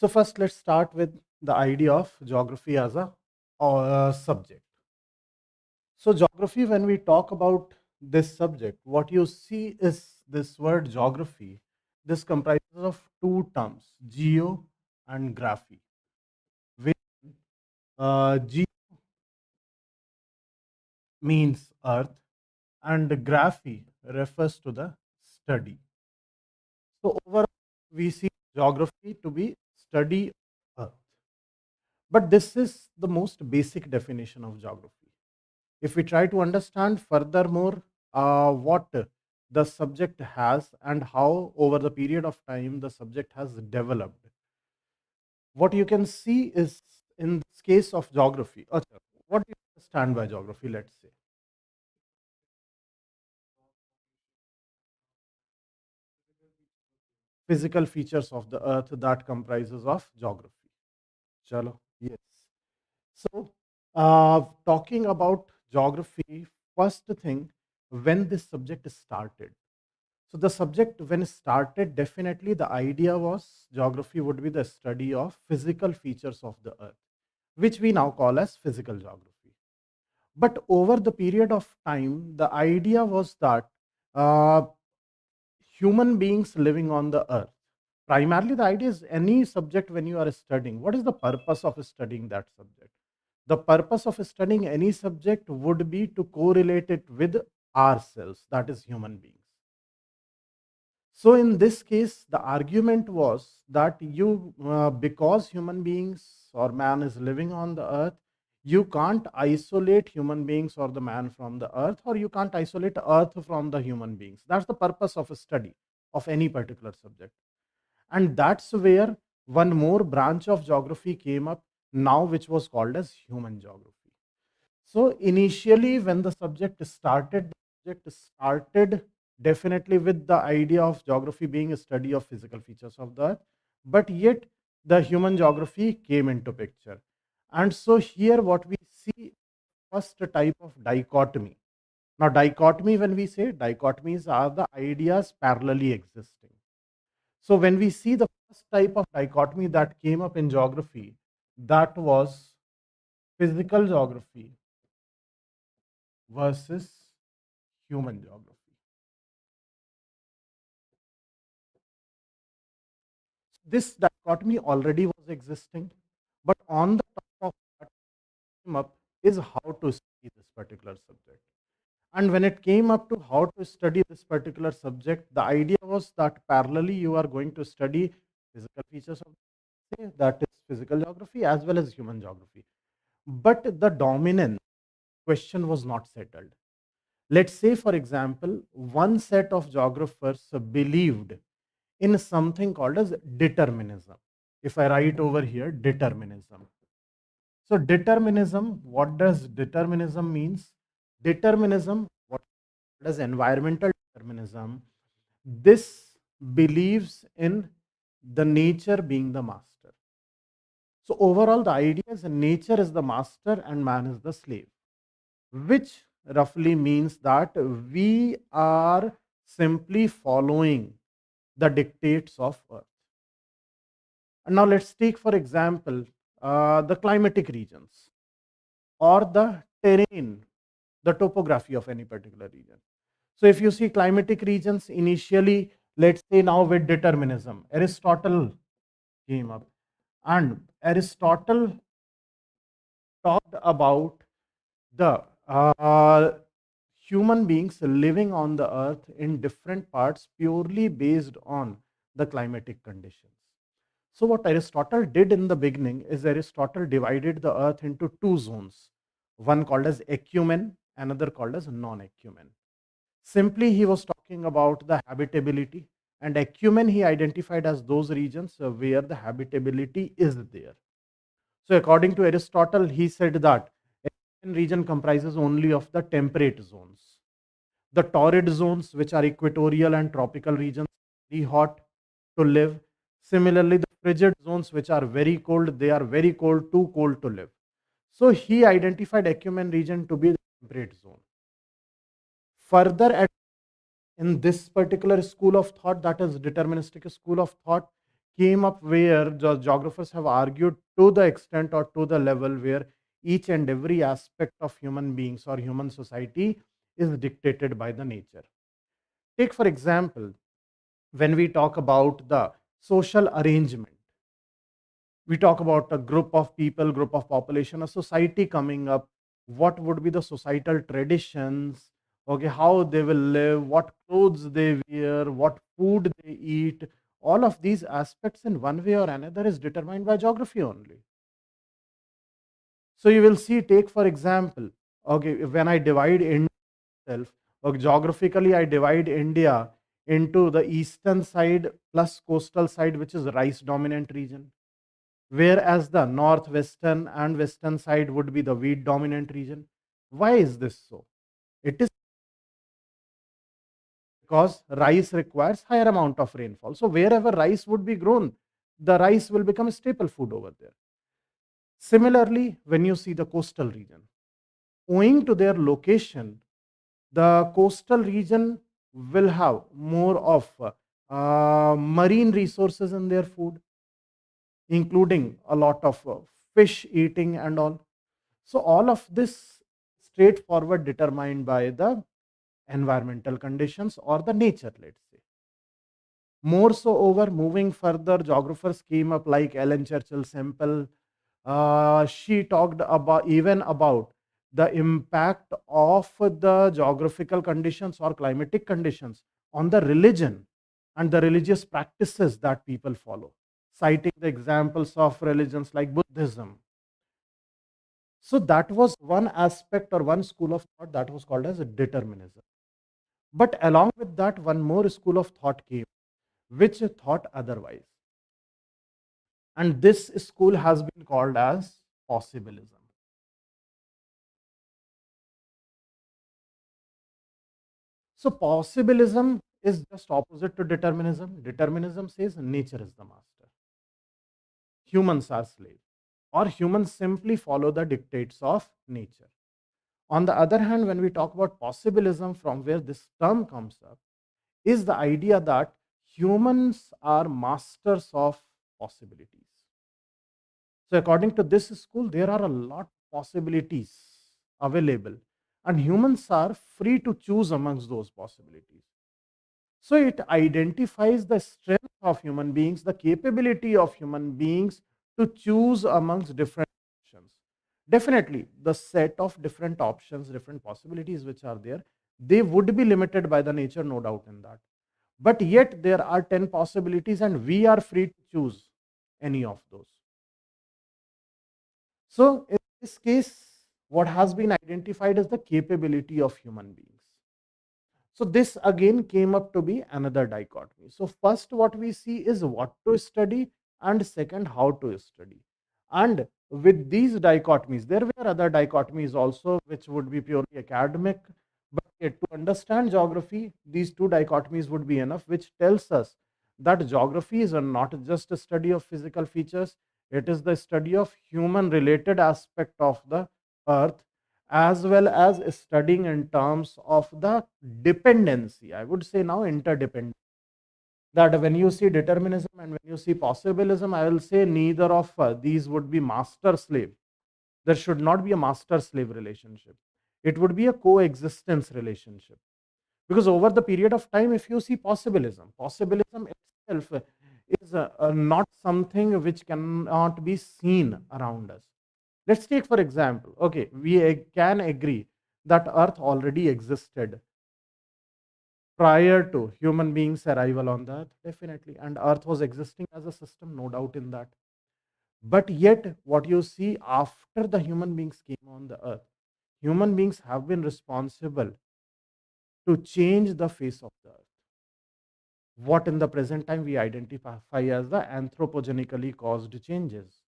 So first, let's start with the idea of geography as a subject. So geography, when we talk about this subject, what you see is this word geography. This comprises of two terms, geo and graphy. Where geo means earth and graphy refers to the study. So overall, we see geography to be study of earth. But this is the most basic definition of geography. If we try to understand furthermore what the subject has and how over the period of time the subject has developed, what you can see is in this case of geography. Acha, what do you understand by geography? Let's say physical features of the earth that comprises of geography. Chalo, yes. So, talking about geography, first thing, when this subject started. So, the subject, when started, definitely the idea was geography would be the study of physical features of the earth, which we now call as physical geography. But over the period of time, the idea was that uh, human beings living on the earth, primarily the idea is any subject when you are studying, what is the purpose of studying that subject? The purpose of studying any subject would be to correlate it with ourselves, that is human beings. So in this case, the argument was that because human beings or man is living on the earth, you can't isolate human beings or the man from the earth, or you can't isolate earth from the human beings. That's the purpose of a study of any particular subject. And that's where one more branch of geography came up now, which was called as human geography. So initially, when the subject started definitely with the idea of geography being a study of physical features of the earth, but yet the human geography came into picture. And so here what we see, first type of dichotomy. Now dichotomy, when we say dichotomies are the ideas parallelly existing. So when we see the first type of dichotomy that came up in geography, that was physical geography versus human geography. This dichotomy already was existing, but on the top of what came up is how to study this particular subject. And when it came up to how to study this particular subject, the idea was that parallelly you are going to study physical features of that is physical geography as well as human geography. But the dominant question was not settled. Let's say, for example, one set of geographers believed in something called as determinism. If I write over here, determinism. So determinism, what does determinism means? Determinism, what does environmental determinism? This believes in the nature being the master. So overall, the idea is nature is the master and man is the slave, which roughly means that we are simply following the dictates of earth. And now let's take, for example, the climatic regions or the terrain, the topography of any particular region. So if you see climatic regions initially, let's say now with determinism, Aristotle came up, and Aristotle talked about the human beings living on the earth in different parts purely based on the climatic conditions. So what Aristotle did in the beginning is Aristotle divided the earth into two zones, one called as ecumen, another called as non-ecumen. Simply, he was talking about the habitability, and ecumen he identified as those regions where the habitability is there. So according to Aristotle, he said that ecumen region comprises only of the temperate zones. The torrid zones, which are equatorial and tropical regions, very hot to live. Similarly, the frigid zones, which are very cold, they are very cold, too cold to live. So he identified ecumen region to be the temperate zone. Further, in this particular school of thought, that is deterministic school of thought, came up where the geographers have argued to the extent or to the level where each and every aspect of human beings or human society is dictated by the nature. Take, for example, when we talk about the social arrangement, we talk about a group of people, group of population, a society coming up, what would be the societal traditions, okay, how they will live, what clothes they wear, what food they eat, all of these aspects in one way or another is determined by geography only. So you will see, take for example, okay, when I divide India itself, okay, geographically I divide India into the eastern side plus coastal side, which is rice dominant region, whereas the northwestern and western side would be the wheat dominant region. Why is this so? It is because rice requires higher amount of rainfall. So wherever rice would be grown, the rice will become a staple food over there. Similarly, when you see the coastal region, owing to their location, the coastal region will have more of marine resources in their food, including a lot of fish eating and all. So all of this straightforward determined by the environmental conditions or the nature, let's say. More so over moving further, geographers came up like Ellen Churchill Semple. She talked about even about the impact of the geographical conditions or climatic conditions on the religion and the religious practices that people follow, citing the examples of religions like Buddhism. So that was one aspect or one school of thought that was called as determinism. But along with that, one more school of thought came, which thought otherwise. And this school has been called as possibilism. So possibilism is just opposite to determinism. Determinism says nature is the master. Humans are slaves. Or humans simply follow the dictates of nature. On the other hand, when we talk about possibilism, from where this term comes up, is the idea that humans are masters of possibilities. So, according to this school, there are a lot of possibilities available, and humans are free to choose amongst those possibilities. So, it identifies the strength of human beings, the capability of human beings to choose amongst different options. Definitely, the set of different options, different possibilities which are there, they would be limited by the nature, no doubt in that. But yet, there are 10 possibilities, and we are free to choose any of those. So, in this case, what has been identified as the capability of human beings. So, this again came up to be another dichotomy. So, first, what we see is what to study, and second, how to study. And with these dichotomies, there were other dichotomies also, which would be purely academic. But yet, to understand geography, these two dichotomies would be enough, which tells us that geography is not just a study of physical features, it is the study of human related aspect of the earth, as well as studying in terms of the dependency. I would say now interdependence. That when you see determinism and when you see possibilism, I will say neither of these would be master slave. There should not be a master slave relationship. It would be a coexistence relationship. Because over the period of time, if you see possibilism itself is not something which cannot be seen around us. Let's take, for example, okay, we can agree that Earth already existed prior to human beings' arrival on the Earth, definitely. And Earth was existing as a system, no doubt in that. But yet, what you see after the human beings came on the Earth, human beings have been responsible to change the face of the Earth. What in the present time we identify as the anthropogenically caused changes.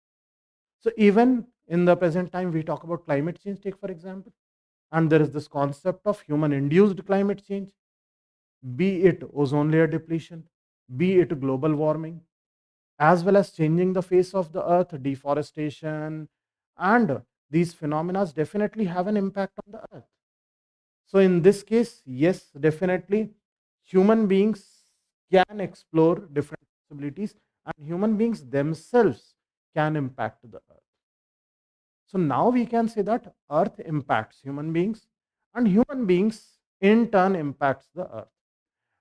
So, even in the present time, we talk about climate change, take for example, and there is this concept of human induced climate change, be it ozone layer depletion, be it global warming, as well as changing the face of the earth, deforestation, and these phenomena definitely have an impact on the earth. So, in this case, yes, definitely human beings can explore different possibilities, and human beings themselves can impact the earth. So now we can say that earth impacts human beings, and human beings in turn impacts the earth.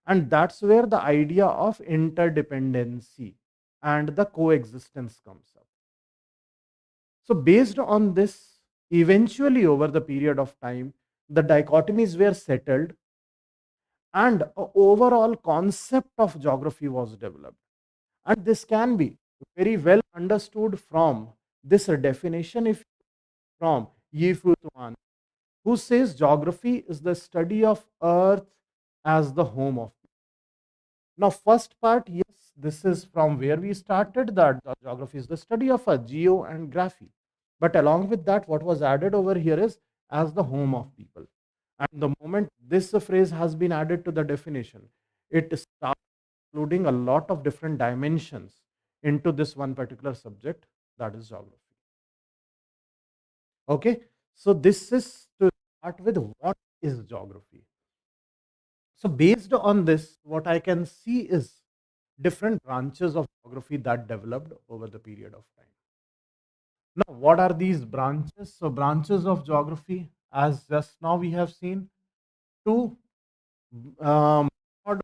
And that's where the idea of interdependency and the coexistence comes up. So based on this, eventually over the period of time, the dichotomies were settled and a overall concept of geography was developed. And this can be very well understood from this definition if from Yifu Tuan, who says geography is the study of earth as the home of. Now, first part, yes, this is from where we started, that the geography is the study of a geo and graphy. But along with that, what was added over here is as the home of people. And the moment this phrase has been added to the definition, it starts including a lot of different dimensions into this one particular subject, that is geography. Okay, so this is to start with what is geography. So based on this, what I can see is different branches of geography that developed over the period of time. Now, what are these branches? So branches of geography, as just now we have seen, two broad branches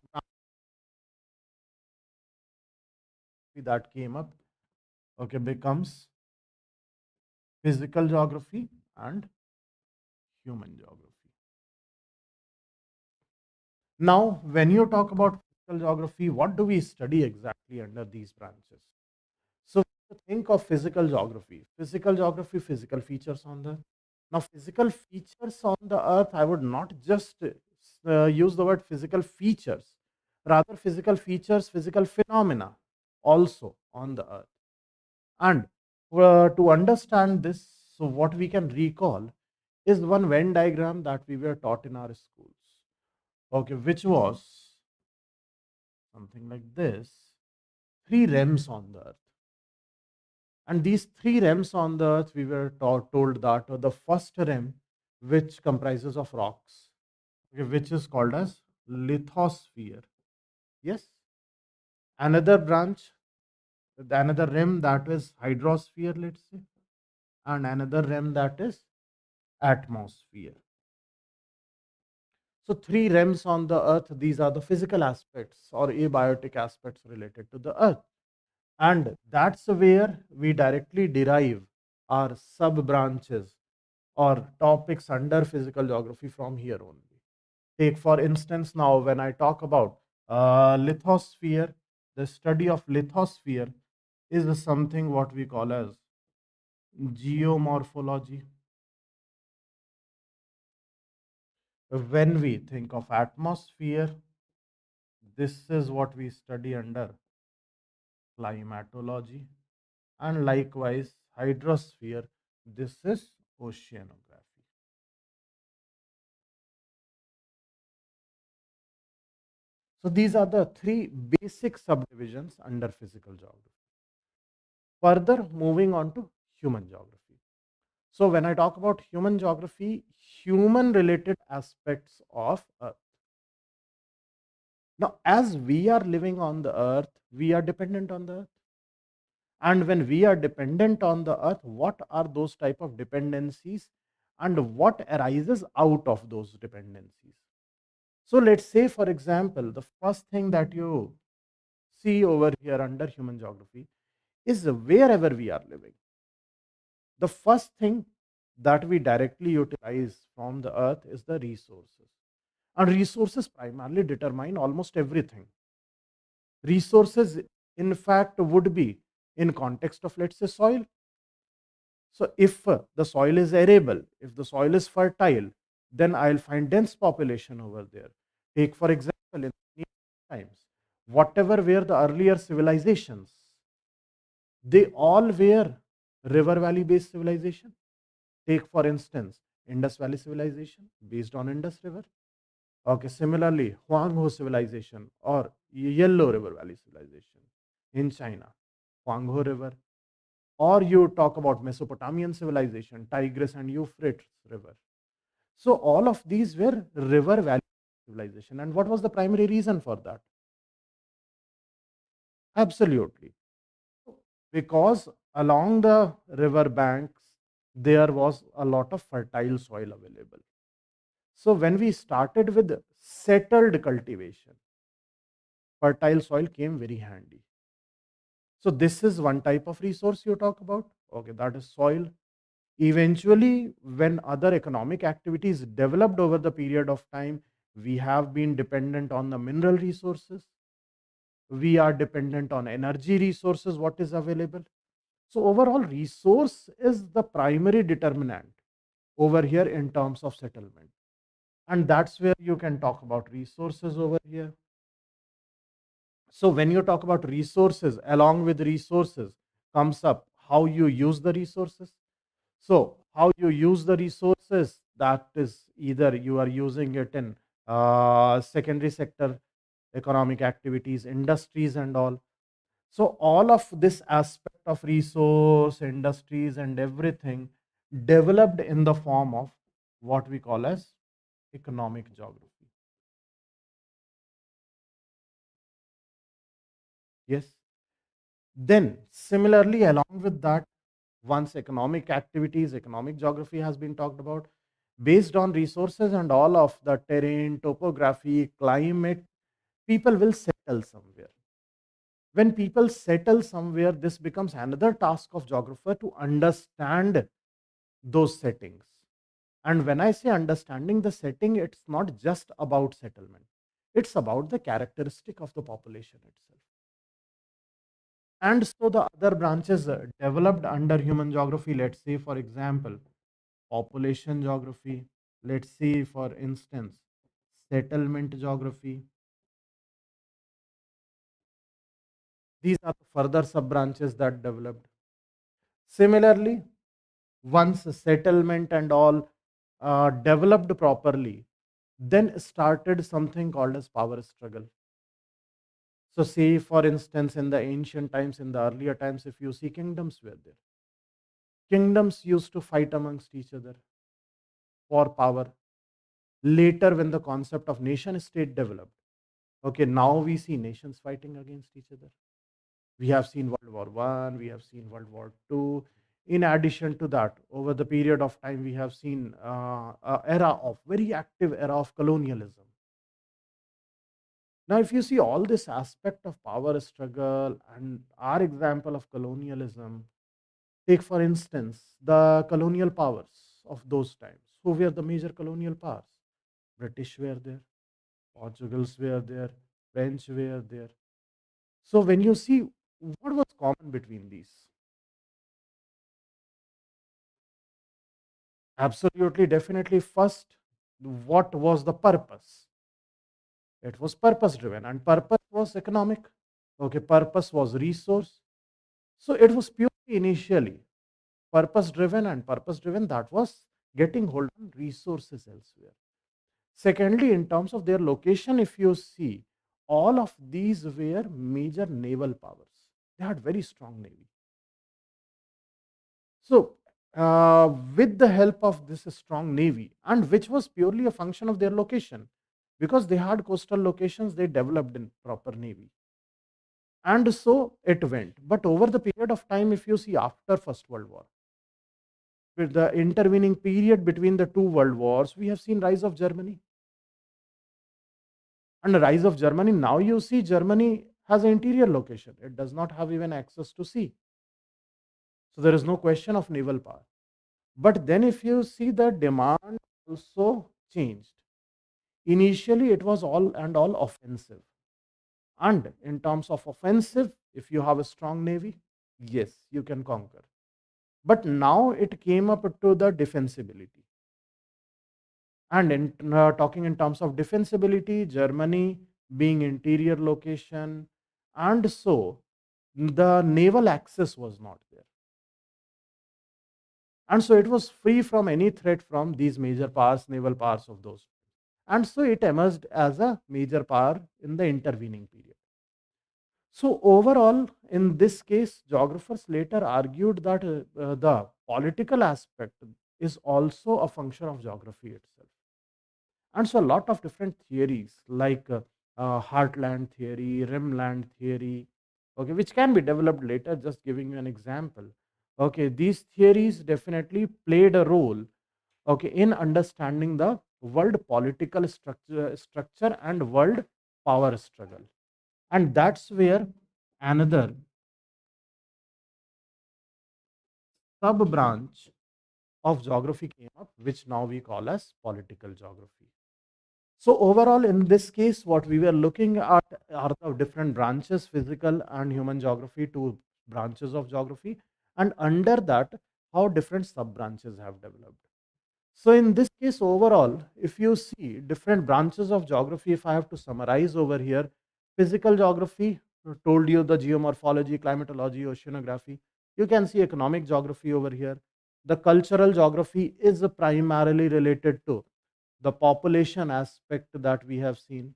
that came up, okay, becomes physical geography and human geography. Now, when you talk about physical geography, what do we study exactly under these branches? So think of physical geography. Physical geography, physical features on the. Now, physical features on the earth, I would not just use the word physical features, rather physical features, physical phenomena also on the earth. And to understand this, so what we can recall is one Venn diagram that we were taught in our schools. Okay, which was something like this: three realms on the earth. And these three realms on the earth, we were told that the first realm, which comprises of rocks, okay, which is called as lithosphere. Yes. Another branch, another realm that is hydrosphere, let's say, and another realm that is atmosphere. So three realms on the earth, these are the physical aspects or abiotic aspects related to the earth. And that's where we directly derive our sub branches or topics under physical geography from here only. Take, for instance, now when I talk about lithosphere, the study of lithosphere is something what we call as geomorphology. When we think of atmosphere, this is what we study under climatology. And likewise, hydrosphere, this is oceanography. So these are the three basic subdivisions under physical geography. Further, moving on to human geography. So when I talk about human geography, human related aspects of Earth. Now, as we are living on the Earth, we are dependent on the Earth. And when we are dependent on the Earth, what are those type of dependencies and what arises out of those dependencies? So let's say, for example, the first thing that you see over here under human geography is wherever we are living. The first thing that we directly utilize from the earth is the resources. And resources primarily determine almost everything. Resources, in fact, would be in context of, let's say, soil. So if the soil is arable, if the soil is fertile, then I'll find dense population over there. Take, for example, in times, whatever were the earlier civilizations, they all were river valley based civilization. Take, for instance, Indus Valley civilization based on Indus River. Okay, similarly, Huanghe civilization or Yellow River Valley civilization in China, Huanghe River. Or you talk about Mesopotamian civilization, Tigris and Euphrates River. So all of these were river valley civilization. And what was the primary reason for that? Absolutely. because along the river banks there was a lot of fertile soil available. So when we started with settled cultivation, fertile soil came very handy. So this is one type of resource you talk about. Okay, that is soil. Eventually, when other economic activities developed over the period of time, we have been dependent on the mineral resources. We are dependent on energy resources, what is available. So overall, resource is the primary determinant over here in terms of settlement. And that's where you can talk about resources over here. So when you talk about resources, along with resources comes up how you use the resources. So how you use the resources, that is either you are using it in secondary sector economic activities, industries and all. So all of this aspect of resource, industries and everything developed in the form of what we call as economic geography. Yes. Then similarly, along with that, once economic activities, economic geography has been talked about, based on resources and all of the terrain, topography, climate, people will settle somewhere. When people settle somewhere, this becomes another task of geographer to understand those settings. And when I say understanding the setting, it's not just about settlement, it's about the characteristic of the population itself. And so the other branches developed under human geography, let's say, for example, population geography, let's see, for instance, settlement geography. These are the further sub branches that developed. Similarly, once settlement and all developed properly, then started something called as power struggle. So, say for instance, in the ancient times, in the earlier times, if you see, kingdoms were there. Kingdoms used to fight amongst each other for power. Later, when the concept of nation state developed, okay, now we see nations fighting against each other. We have seen World War One, we have seen World War Two. In addition to that, over the period of time, we have seen a era of very active era of colonialism. Now, if you see all this aspect of power struggle and our example of colonialism, take for instance the colonial powers of those times. Who were the major colonial powers? British were there, Portugals were there, French were there. So when you see what was common between these, absolutely, definitely, first, what was the purpose? It was purpose driven, and purpose was economic. Okay, purpose was resource. So it was purely initially purpose driven, and purpose driven that was getting hold on resources elsewhere. Secondly, in terms of their location, if you see, all of these were major naval powers. They had very strong navy. So, with the help of this strong navy, and which was purely a function of their location, because they had coastal locations, they developed in proper navy, and so it went. But over the period of time, if you see after First World War, with the intervening period between the two world wars, we have seen rise of Germany and the rise of Germany. Now you see Germany has an interior location; it does not have even access to sea, so there is no question of naval power. But then, if you see, the demand also changed. Initially, it was all and all offensive. And in terms of offensive, if you have a strong navy, yes, you can conquer. But now it came up to the defensibility. And in talking in terms of defensibility, Germany being interior location, and so the naval access was not there. And so it was free from any threat from these major powers, naval powers of those. And so it emerged as a major power in the intervening period. So, overall, in this case, geographers later argued that the political aspect is also a function of geography itself. And so, a lot of different theories like heartland theory, rimland theory, okay, which can be developed later. Just giving you an example. Okay, these theories definitely played a role, okay, in understanding the world political structure and world power struggle. And that's where another sub branch of geography came up, which now we call as political geography. So overall, in this case, what we were looking at are the different branches, physical and human geography, two branches of geography, and under that, how different sub branches have developed. So in this case, overall, if you see different branches of geography, if I have to summarize over here, physical geography told you the geomorphology, climatology, oceanography. You can see economic geography over here. The cultural geography is primarily related to the population aspect that we have seen.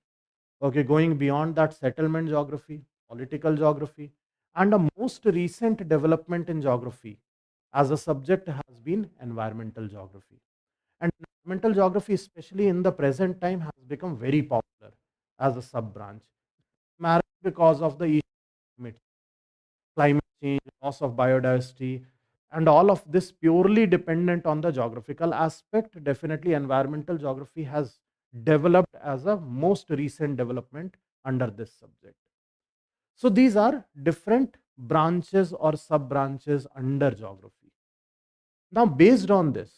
Okay, going beyond that, settlement geography, political geography, and a most recent development in geography as a subject has been environmental geography. And environmental geography, especially in the present time, has become very popular as a sub branch, because of the issue climate change, loss of biodiversity, and all of this purely dependent on the geographical aspect. Definitely, environmental geography has developed as a most recent development under this subject. So, these are different branches or sub branches under geography. Now, based on this,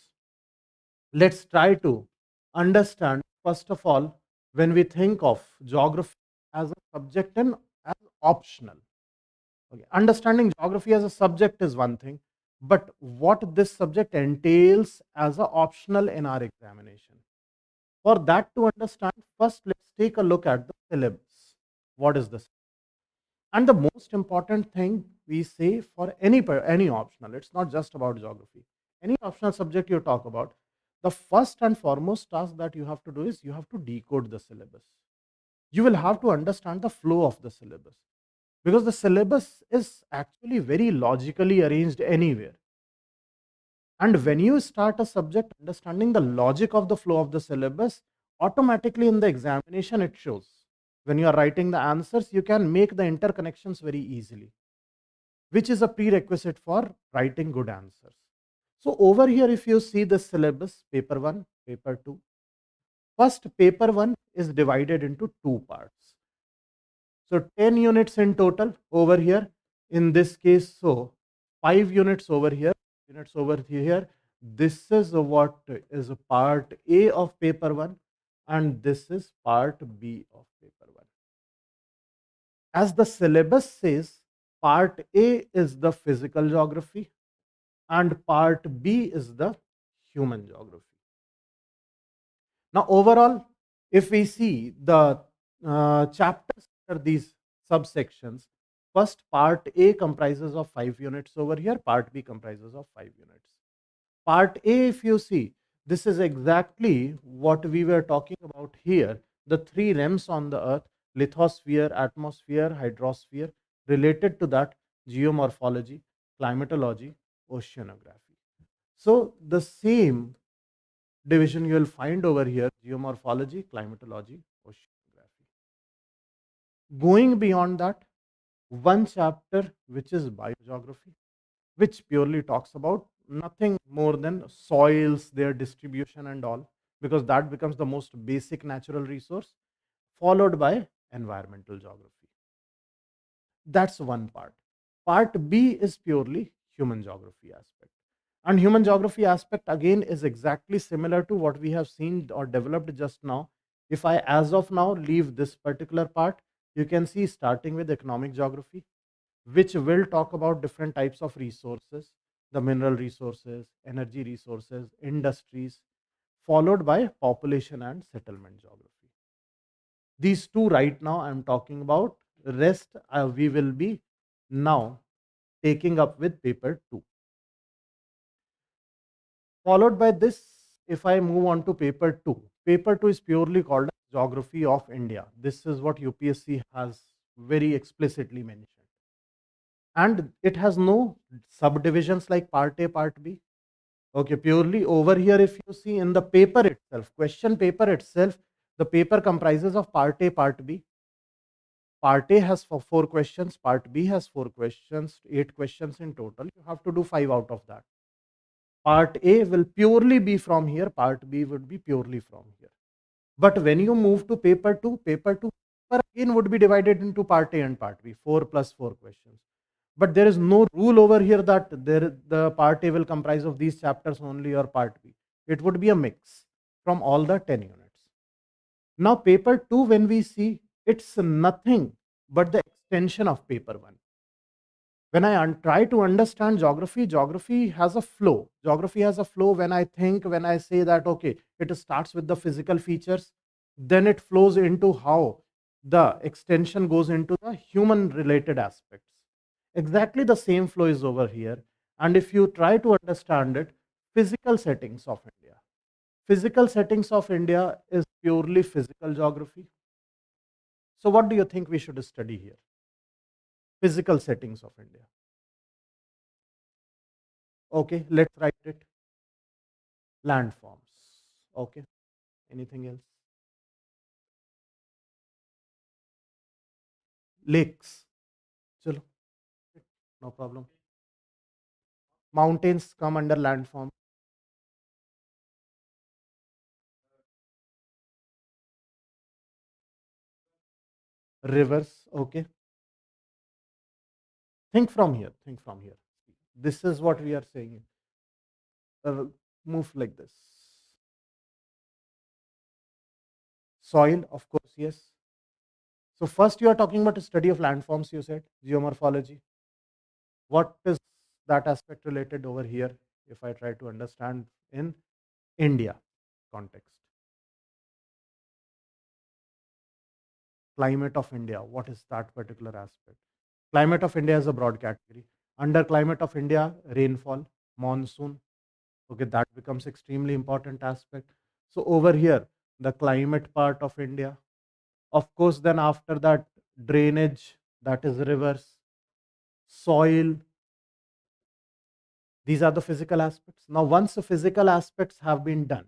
let's try to understand, first of all, when we think of geography as a subject and as optional. Okay. Understanding geography as a subject is one thing, but what this subject entails as a optional in our examination. For that to understand, first let's take a look at the syllabus. What is this? And the most important thing we say for any optional, it's not just about geography. Any optional subject you talk about, the first and foremost task that you have to do is you have to decode the syllabus. You will have to understand the flow of the syllabus, because the syllabus is actually very logically arranged anywhere. And when you start a subject understanding the logic of the flow of the syllabus, automatically in the examination it shows. When you are writing the answers, you can make the interconnections very easily, which is a prerequisite for writing good answers. So over here, if you see the syllabus, paper 1, paper 2, first paper 1 is divided into two parts. So 10 units in total over here. In this case, so 5 units over here, units over here. This is what is part A of paper 1, and this is part B of paper 1. As the syllabus says, part A is the physical geography and part B is the human geography. Now, overall, if we see the chapters under these subsections, first part A comprises of 5 units over here, part B comprises of 5 units. Part A, if you see, this is exactly what we were talking about here, the three realms on the earth: lithosphere, atmosphere, hydrosphere. Related to that, geomorphology, climatology, oceanography. So the same division you will find over here: geomorphology, climatology, oceanography. Going beyond that, one chapter which is biogeography, which purely talks about nothing more than soils, their distribution and all, because that becomes the most basic natural resource, followed by environmental geography. That's one part. Part B is purely human geography aspect. And human geography aspect again is exactly similar to what we have seen or developed just now. If I, as of now, leave this particular part, you can see starting with economic geography, which will talk about different types of resources, the mineral resources, energy resources, industries, followed by population and settlement geography. These two right now I'm talking about. Rest we will be now taking up with paper 2. Followed by this, if I move on to paper 2, paper 2 is purely called Geography of India. This is what UPSC has very explicitly mentioned. And it has no subdivisions like part A, part B. Okay, purely over here, if you see in the paper itself, question paper itself, the paper comprises of part A, part B. Part A has four questions, Part B has 4 questions, 8 questions in total. You have to do 5 out of that. Part A will purely be from here, Part B would be purely from here. But when you move to paper 2 again would be divided into Part A and Part B, 4 plus 4 questions. But there is no rule over here that the Part A will comprise of these chapters only or Part B. It would be a mix from all the 10 units. Now paper 2, when we see, it's nothing but the extension of paper 1. When I try to understand geography, geography has a flow. Geography has a flow when I say that, okay, it starts with the physical features, then it flows into how the extension goes into the human related aspects. Exactly the same flow is over here. And if you try to understand it, physical settings of India. Physical settings of India is purely physical geography. So what do you think we should study here? Physical settings of India. Okay, let's write it. Landforms. Okay. Anything else? Lakes. Chalo. No problem. Mountains come under landform. Rivers. Okay. Think from here. Think from here. This is what we are saying. Move like this. Soil, of course, yes. So first you are talking about a study of landforms, you said, geomorphology. What is that aspect related over here, if I try to understand in India context? Climate of India, what is that particular aspect? Climate of India is a broad category. Under climate of India, rainfall, monsoon, okay, that becomes extremely important aspect. So over here, the climate part of India. Of course, then after that, drainage, that is rivers, soil. These are the physical aspects. Now, once the physical aspects have been done,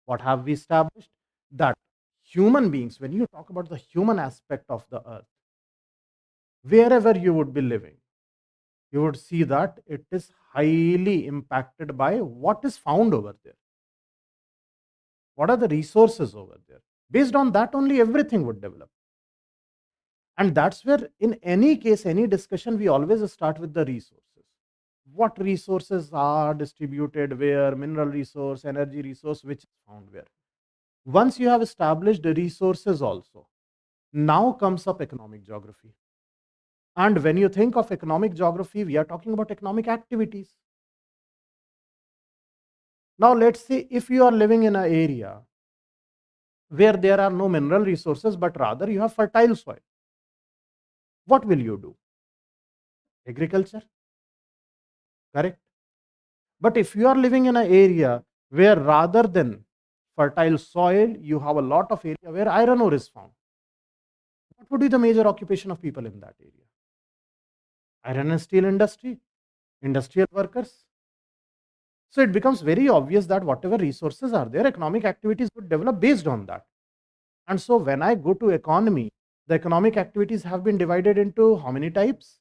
what have we established? That human beings, when you talk about the human aspect of the earth, wherever you would be living, you would see that it is highly impacted by what is found over there. What are the resources over there? Based on that, only everything would develop. And that's where, in any case, any discussion, we always start with the resources. What resources are distributed where, mineral resource, energy resource, which is found where. Once you have established the resources also, now comes up economic geography. And when you think of economic geography, we are talking about economic activities. Now, let's say if you are living in an area where there are no mineral resources, but rather you have fertile soil, what will you do? Agriculture, correct? But if you are living in an area where rather than fertile soil, you have a lot of area where iron ore is found, what would be the major occupation of people in that area? Iron and steel industry, industrial workers. So it becomes very obvious that whatever resources are there, economic activities would develop based on that. And so when I go to economy, the economic activities have been divided into how many types?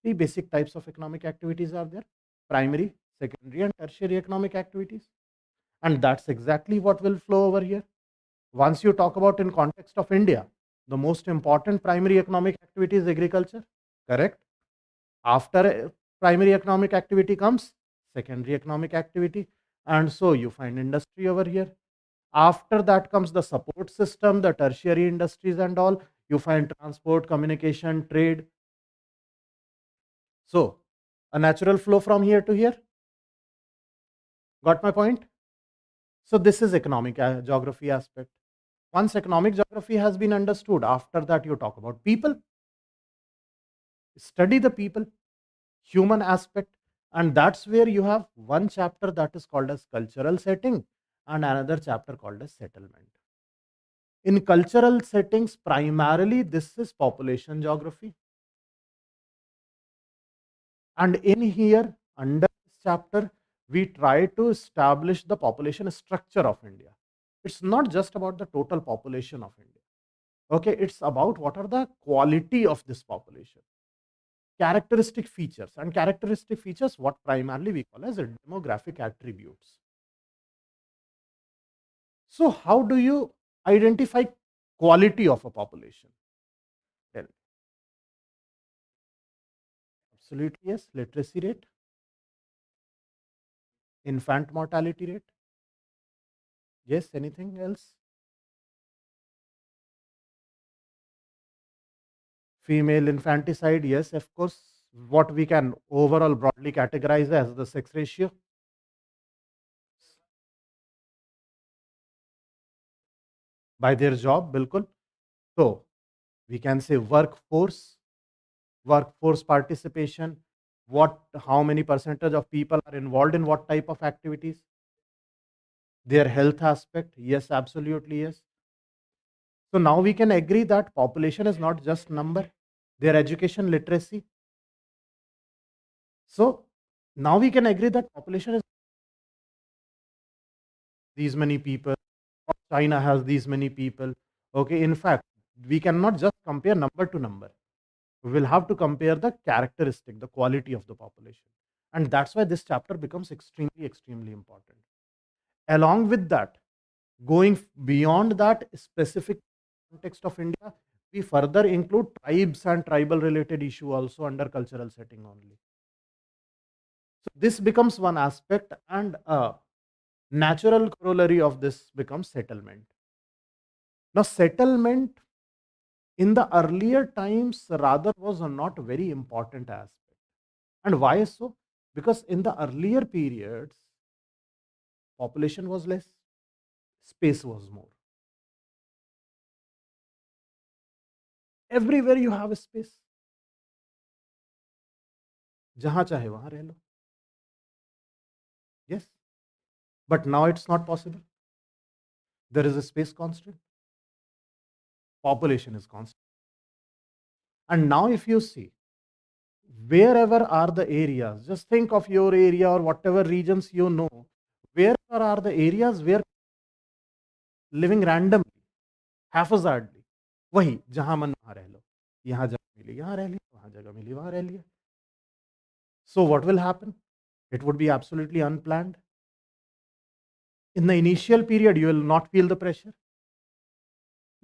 3 basic types of economic activities are there: primary, secondary, and tertiary economic activities. And that's exactly what will flow over here. Once you talk about in context of India, the most important primary economic activity is agriculture, correct? After primary economic activity comes secondary economic activity, and so you find industry over here. After that comes the support system, the tertiary industries and all. You find transport, communication, trade. So a natural flow from here to here. Got my point? So this is economic geography aspect. Once economic geography has been understood, after that you talk about people. Study the people, human aspect, and that's where you have one chapter that is called as cultural setting and another chapter called as settlement. In cultural settings, primarily this is population geography. And in here, under this chapter, we try to establish the population structure of India. It's not just about the total population of India. Okay, it's about what are the quality of this population, characteristic features, and characteristic features what primarily we call as a demographic attributes. So how do you identify quality of a population? Well, absolutely yes. Literacy rate, infant mortality rate. Yes, anything else? Female infanticide, yes, of course. What we can overall broadly categorize as the sex ratio by their job, bilkul. So we can say workforce participation, what, how many percentage of people are involved in what type of activities, their health aspect, yes, absolutely yes. So now we can agree that population is not just number, their education literacy. So now we can agree that population is these many people, or China has these many people. Okay, in fact, we cannot just compare number to number. We will have to compare the characteristic, the quality of the population. And that's why this chapter becomes extremely important. Along with that, going beyond that specific context of India, we further include tribes and tribal related issue also under cultural setting only. So this becomes one aspect, and a natural corollary of this becomes settlement. Now, settlement in the earlier times rather was a not very important aspect. And why so? Because in the earlier periods, population was less, space was more. Everywhere you have a space. जहाँ चाहे वहाँ रह लो. Yes. But now it's not possible. There is a space constant. Population is constant. And now if you see, wherever are the areas, just think of your area or whatever regions you know, wherever are the areas where living randomly, haphazardly, वही जहाँ मन वहाँ रह लो, यहाँ जगह मिली यहाँ रह लिया, वहाँ जगह मिली वहाँ रह लिया. So what will happen? It would be absolutely unplanned. In the initial period, you will not feel the pressure.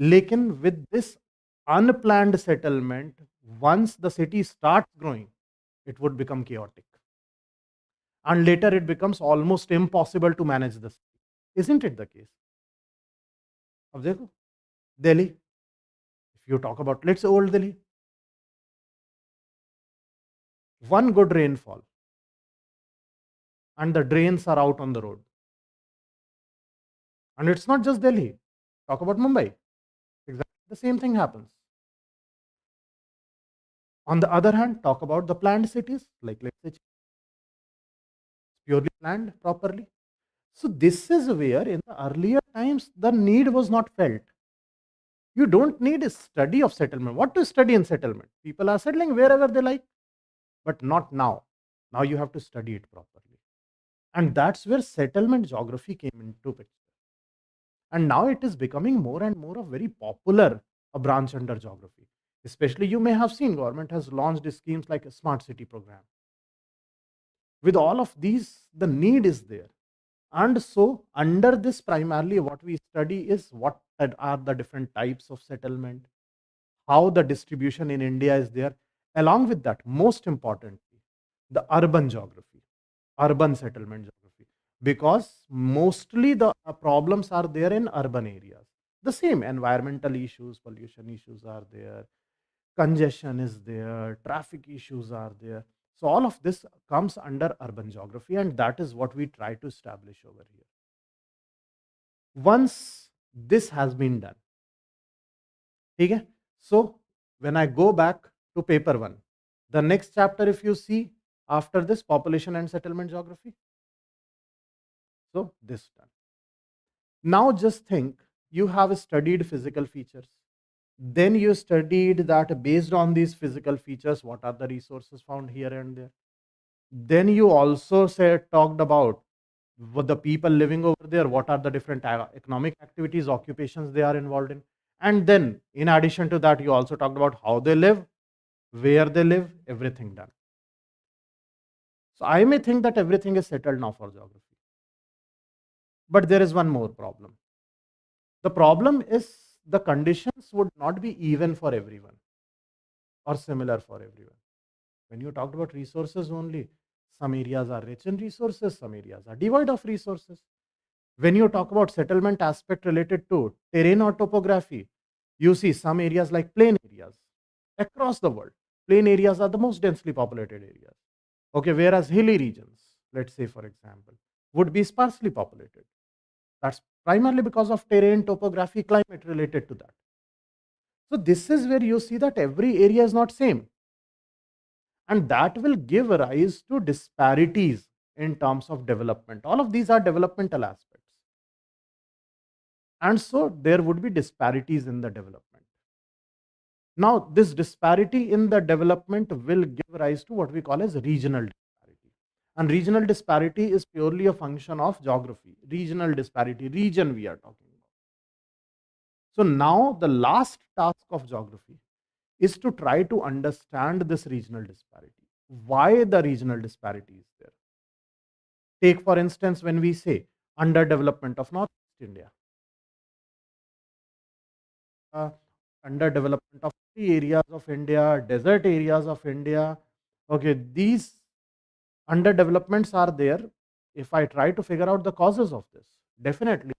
Lekin with this unplanned settlement, once the city starts growing, it would become chaotic. And later it becomes almost impossible to manage the city. Isn't it the case? अब देखो, Delhi, if you talk about, let's say old Delhi, one good rainfall and the drains are out on the road. And it's not just Delhi. Talk about Mumbai. Exactly the same thing happens. On the other hand, talk about the planned cities, like let's say purely planned properly. So this is where in the earlier times the need was not felt. You don't need a study of settlement. What to study in settlement? People are settling wherever they like, but not now. Now you have to study it properly. And that's where settlement geography came into picture. And now it is becoming more and more a very popular a branch under geography. Especially you may have seen government has launched schemes like a smart city program. With all of these, the need is there. And so under this primarily what we study is what are the different types of settlement, how the distribution in India is there. Along with that, most importantly, the urban geography, urban settlement geography, because mostly the problems are there in urban areas. The same environmental issues, pollution issues are there, congestion is there, traffic issues are there. So all of this comes under urban geography, and that is what we try to establish over here. Once this has been done, okay, so when I go back to paper 1, the next chapter, if you see, after this, population and settlement geography. So this done. Now just think, you have studied physical features. Then you studied that based on these physical features, what are the resources found here and there. Then you also talked about what the people living over there, what are the different economic activities, occupations they are involved in. And then, in addition to that, you also talked about how they live, where they live, everything done. So I may think that everything is settled now for geography. But there is one more problem. The problem is the conditions would not be even for everyone or similar for everyone. When you talked about resources only, some areas are rich in resources, some areas are devoid of resources. When you talk about settlement aspect related to terrain or topography, you see some areas like plain areas across the world. Plain areas are the most densely populated areas. Okay, whereas hilly regions, let's say for example, would be sparsely populated. That's primarily because of terrain, topography, climate related to that. So this is where you see that every area is not same, and that will give rise to disparities in terms of development. All of these are developmental aspects, and so there would be disparities in the development. Now, this disparity in the development will give rise to what we call as regional disparity. And regional disparity is purely a function of geography. Regional disparity, region we are talking about. So now the last task of geography is to try to understand this regional disparity. Why the regional disparity is there? Take for instance, when we say underdevelopment of Northeast India, uh, underdevelopment of the areas of India, desert areas of India. Okay, these underdevelopments are there. If I try to figure out the causes of this, definitely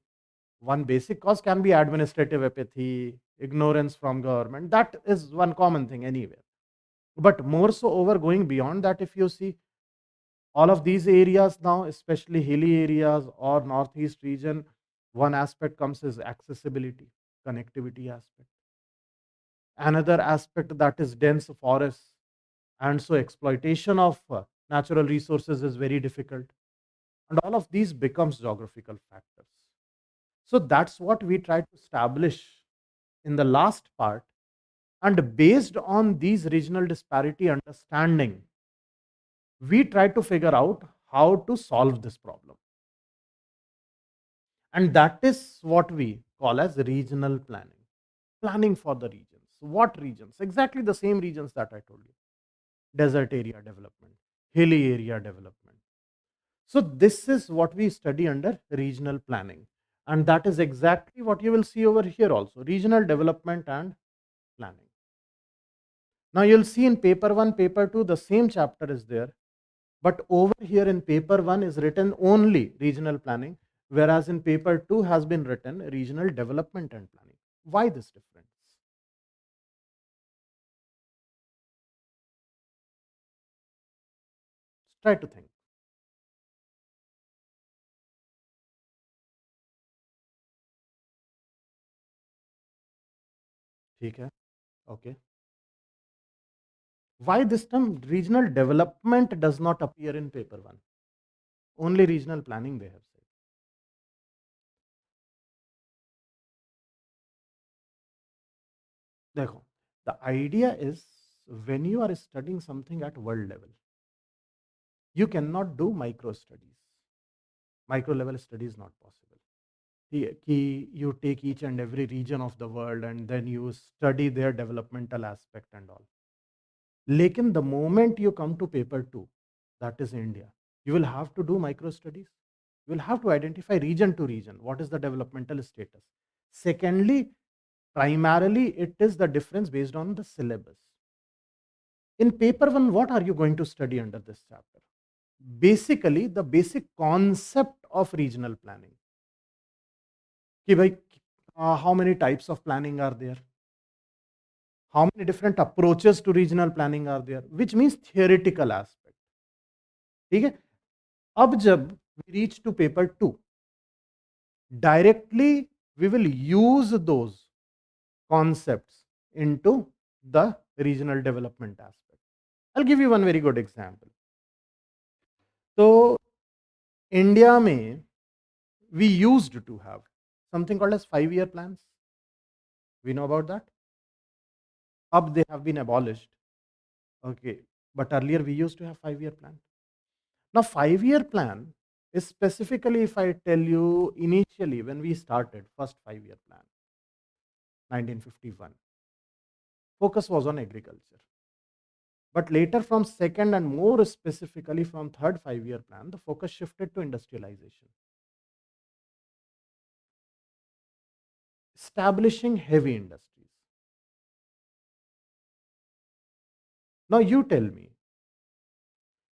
one basic cause can be administrative apathy, ignorance from government. That is one common thing anywhere. But more so over going beyond that, if you see all of these areas now, especially hilly areas or northeast region, one aspect comes is accessibility, connectivity aspect. Another aspect that is dense forests, and so exploitation of natural resources is very difficult, and all of these becomes geographical factors. So that's what we try to establish in the last part, and based on these regional disparity understanding, we try to figure out how to solve this problem, and that is what we call as regional planning. Planning for the regions. What regions? Exactly the same regions that I told you: desert area development, hilly area development. So this is what we study under regional planning, and that is exactly what you will see over here also: regional development and planning. Now you'll see in paper 1, paper 2, the same chapter is there, but over here in paper 1 is written only regional planning, whereas in paper 2 has been written regional development and planning. Why this difference? Try to think. ठीक है? Okay. Why this term regional development does not appear in paper 1? Only regional planning they have said. देखो, the idea is when you are studying something at world level, you cannot do micro studies. Micro level study is not possible. You take each and every region of the world and then you study their developmental aspect and all. Lekin the moment you come to paper 2, that is India, you will have to do micro studies. You will have to identify region to region what is the developmental status. Secondly, primarily it is the difference based on the syllabus. In paper 1, what are you going to study under this chapter? Basically the basic concept of regional planning. कि भाई, how many types of planning are there? How many different approaches to regional planning are there? Which means theoretical aspect. ठीक है? अब जब we reach to paper 2, directly we will use those concepts into the regional development aspect. I'll give you one very good example. So India में we used to have something called as 5-year plans. We know about that. Up they have been abolished. Okay, but earlier we used to have 5-year plan. Now 5-year plan is specifically, if I tell you initially when we started first 5-year plan, 1951. Focus was on agriculture. But later, from second and more specifically from third 5-year plan, the focus shifted to industrialization. Establishing heavy industries. Now you tell me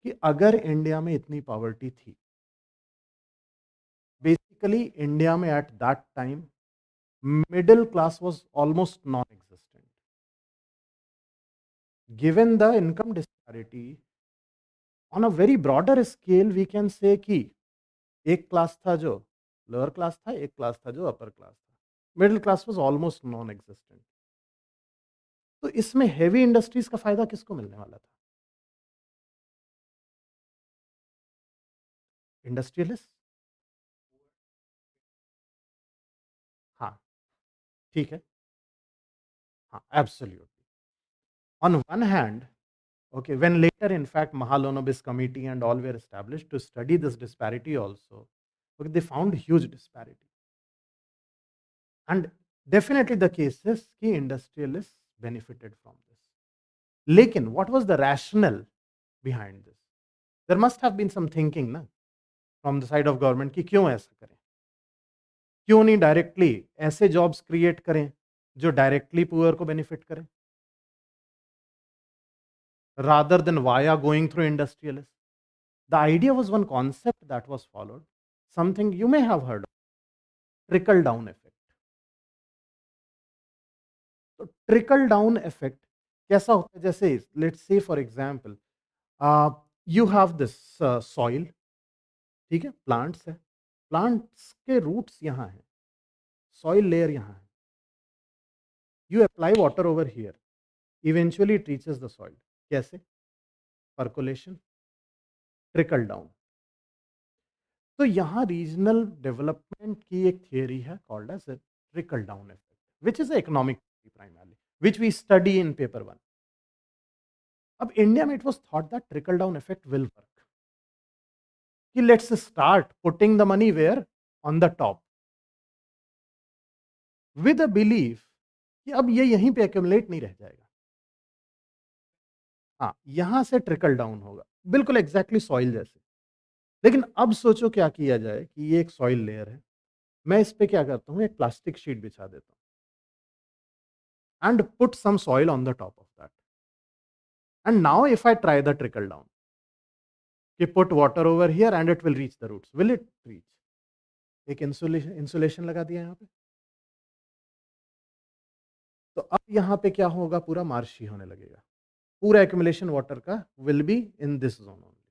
कि अगर India में इतनी poverty थी, basically India में at that time middle class was almost non-existent. Given the income disparity, on a very broader scale, we can say कि एक class था जो लोअर क्लास था, एक क्लास था जो अपर क्लास था. Middle class was almost non existent. तो इसमें हेवी इंडस्ट्रीज का फायदा किसको मिलने वाला था? इंडस्ट्रियलिस्ट. हाँ, ठीक है. हाँ, absolutely. On one hand, okay, when later, in fact, Mahalanobis committee and all were established to study this disparity also, okay, they found huge disparity. And definitely the case is कि industrialists benefited from this. लेकिन what was the rationale behind this? There must have been some thinking ना from the side of government कि क्यों ऐसा करें? क्यों नहीं directly ऐसे जॉब्स क्रिएट करें जो डायरेक्टली पुअर को बेनिफिट करें? Rather than via going through industrialists. The idea was one concept that was followed, something you may have heard of, trickle down effect. तो ट्रिकल डाउन इफेक्ट कैसा होता है? जैसे let's say for example you have this soil, ठीक है, plants है, plants के roots यहाँ हैं, सॉइल लेयर यहाँ है, you apply water over here, eventually it reaches the soil. कैसे? Percolation, trickle down. तो यहाँ रीजनल डेवलपमेंट की एक थियरी है called as trickle down effect, which is economic primarily, which we study in paper 1. अब India में it was thought that trickle down effect will work. कि let's start putting the money where? On the top. With a belief कि अब ये यहीं पे accumulate नहीं रह जाएगा. हाँ, यहां से ट्रिकल डाउन होगा, बिल्कुल एग्जैक्टली सॉइल जैसे. लेकिन अब सोचो क्या किया जाए कि ये एक सॉइल लेयर है, मैं इस पे क्या करता हूं, एक प्लास्टिक शीट बिछा देता हूं and put some soil on the top of that. And now if I try the trickle down, कि put water over here and it will reach the roots, will it reach? एक insulation लगा दिया यहाँ पे, तो अब यहाँ पे क्या होगा, पूरा मार्शी होने लगेगा, पूरा एक्यूमुलेशन वाटर का will be in this zone only.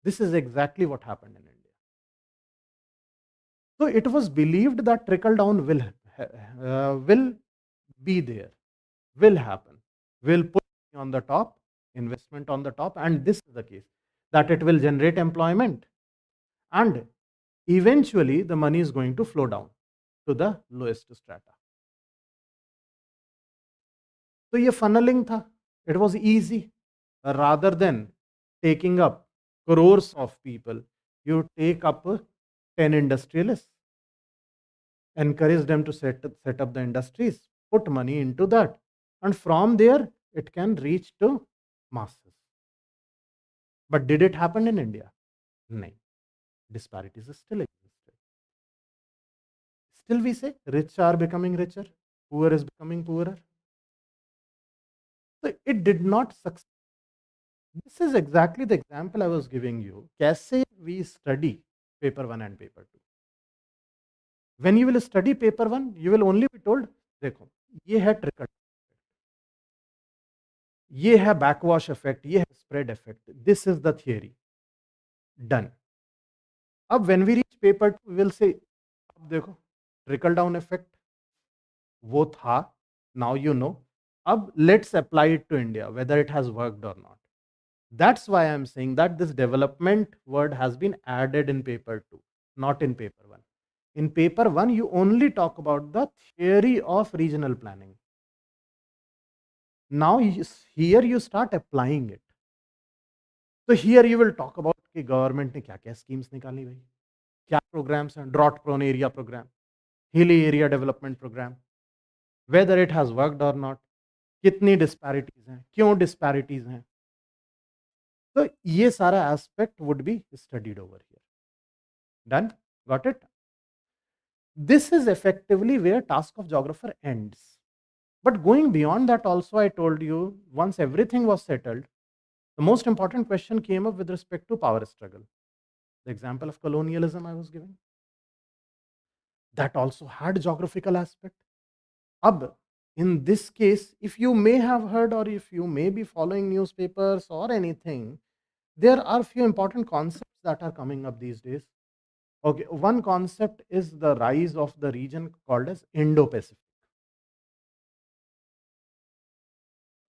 This is exactly what happened in India. So it was believed that trickle down will be there, will happen, will put on the top, investment on the top, and this is the case that it will generate employment, and eventually the money is going to flow down to the lowest strata. तो ये funneling था, it was easy. Rather than taking up crores of people, you take up 10 industrialists, encourage them to set up the industries, put money into that, and from there it can reach to masses. But did it happen in India? No. Disparities still existed. Still we say rich are becoming richer, poor is becoming poorer. So it did not succeed. This is exactly the example I was giving you. Kaise we study paper 1 and paper 2. When you will study paper 1, you will only be told, देखो ये है trickle, ये है backwash effect, ये है spread effect. This is the theory. Done. अब when we reach paper 2, we will say, अब देखो trickle down effect वो था, now you know. अब let's apply it to India, whether it has worked or not. That's why I'm saying that this development word has been added in paper 2, not in paper 1. In paper 1, you only talk about the theory of regional planning. Now here you start applying it. So here you will talk about कि government ने क्या-क्या schemes निकाली भाई, क्या programs हैं, drought prone area program, hilly area development program, whether it has worked or not, कितनी disparities हैं, क्यों disparities हैं. तो ये सारा aspect would be studied over here. Done? Got it? This is effectively where task of geographer ends. But going beyond that also, I told you, once everything was settled, the most important question came up with respect to power struggle. The example of colonialism I was giving, that also had geographical aspect. Ab, in this case, if you may have heard or if you may be following newspapers or anything, there are few important concepts that are coming up these days. Okay, one concept is the rise of the region called as Indo-Pacific.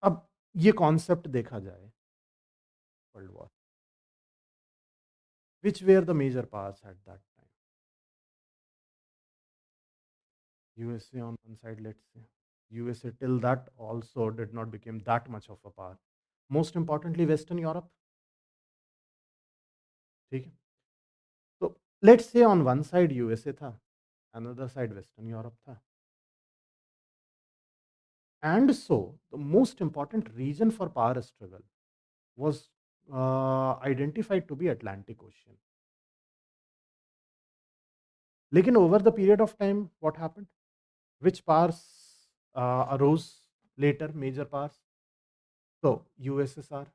अब ये concept देखा जाए world war, which were the major powers at that time? USA on one side, let's say. USA till that also did not become that much of a power. Most importantly, Western Europe. ठीक है, तो let's say on one side USA था, another side western Europe था. And so, the most important region for power struggle was identified to be Atlantic Ocean. लेकिन over the period of time, what happened? Which powers arose later, major powers? So, USSR,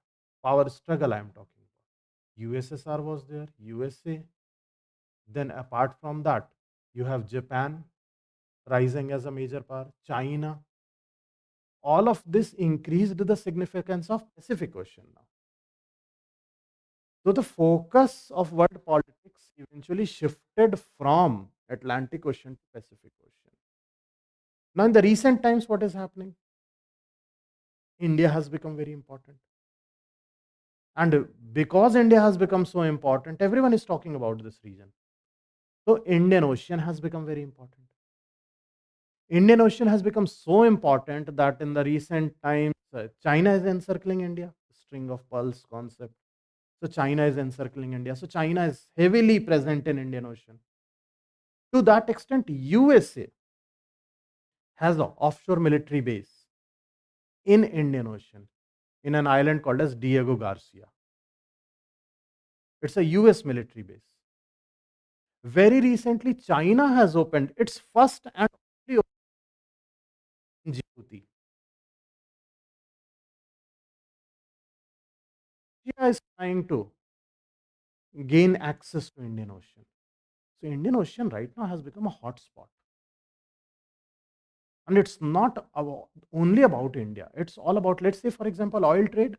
power struggle I am talking about. USSR was there, USA. Then apart from that, you have Japan rising as a major power, China. All of this increased the significance of Pacific Ocean now. So the focus of world politics eventually shifted from Atlantic Ocean to Pacific Ocean. Now in the recent times, what is happening? India has become very important. And because India has become so important, everyone is talking about this region. So Indian Ocean has become very important. Indian Ocean has become so important that in the recent times, China is encircling India, string of pearls concept. So China is encircling India. So China is heavily present in Indian Ocean. To that extent, USA has an offshore military base in Indian Ocean in an island called as Diego Garcia. It's a US military base. Very recently, China has opened its first and only in Djibouti. India is trying to gain access to Indian Ocean. So Indian Ocean right now has become a hotspot. And it's not only about India. It's all about, let's say, for example, oil trade.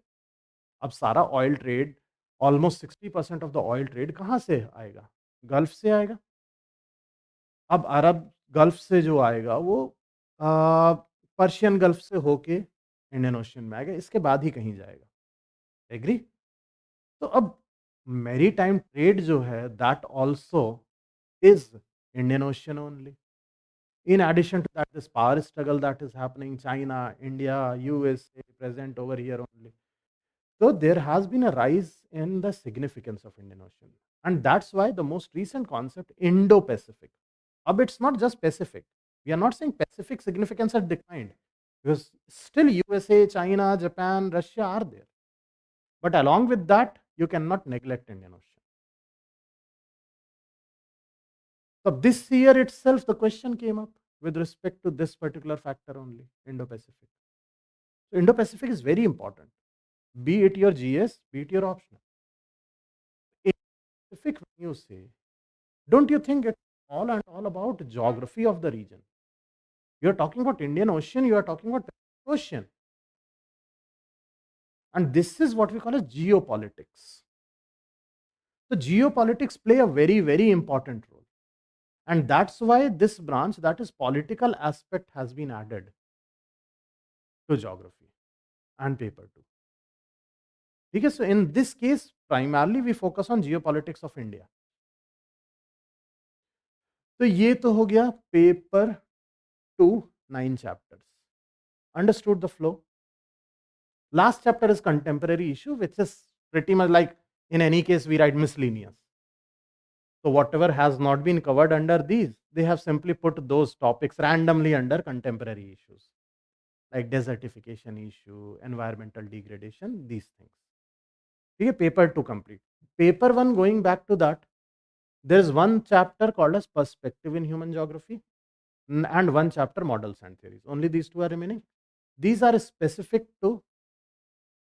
अब सारा oil trade, almost 60% of the oil trade कहाँ से आएगा? Gulf से आएगा. अब अरब gulf से जो आएगा वो पर्शियन गल्फ से होके इंडियन ओशन में आएगा, इसके बाद ही कहीं जाएगा. एग्री? तो अब मेरी टाइम ट्रेड जो है that also is Indian ocean only. In addition to that, this power struggle that is happening, China, India, USA present over here only. So there has been a rise in the significance of Indian Ocean. And that's why the most recent concept, Indo-Pacific. But it's not just Pacific. We are not saying Pacific significance has declined. Because still USA, China, Japan, Russia are there. But along with that, you cannot neglect Indian Ocean. So this year itself, the question came up with respect to this particular factor only, Indo-Pacific. So Indo-Pacific is very important. Be it your GS, be it your optional. Pacific, when you say, don't you think it's all and all about geography of the region? You are talking about Indian Ocean, you are talking about Pacific Ocean. And this is what we call as geopolitics. So geopolitics play a very, very important role. And that's why this branch, that is political aspect, has been added to geography and paper too. Okay, so in this case, primarily we focus on geopolitics of India. तो ये तो हो गया paper 2 9 chapters. Understood the flow? Last chapter is contemporary issue, which is pretty much like in any case we write miscellaneous. So whatever has not been covered under these, they have simply put those topics randomly under contemporary issues like desertification issue, environmental degradation, these things. Okay, paper 2 complete. Paper 1, going back to that, there is one chapter called as perspective in human geography and one chapter models and theories. Only these two are remaining. These are specific to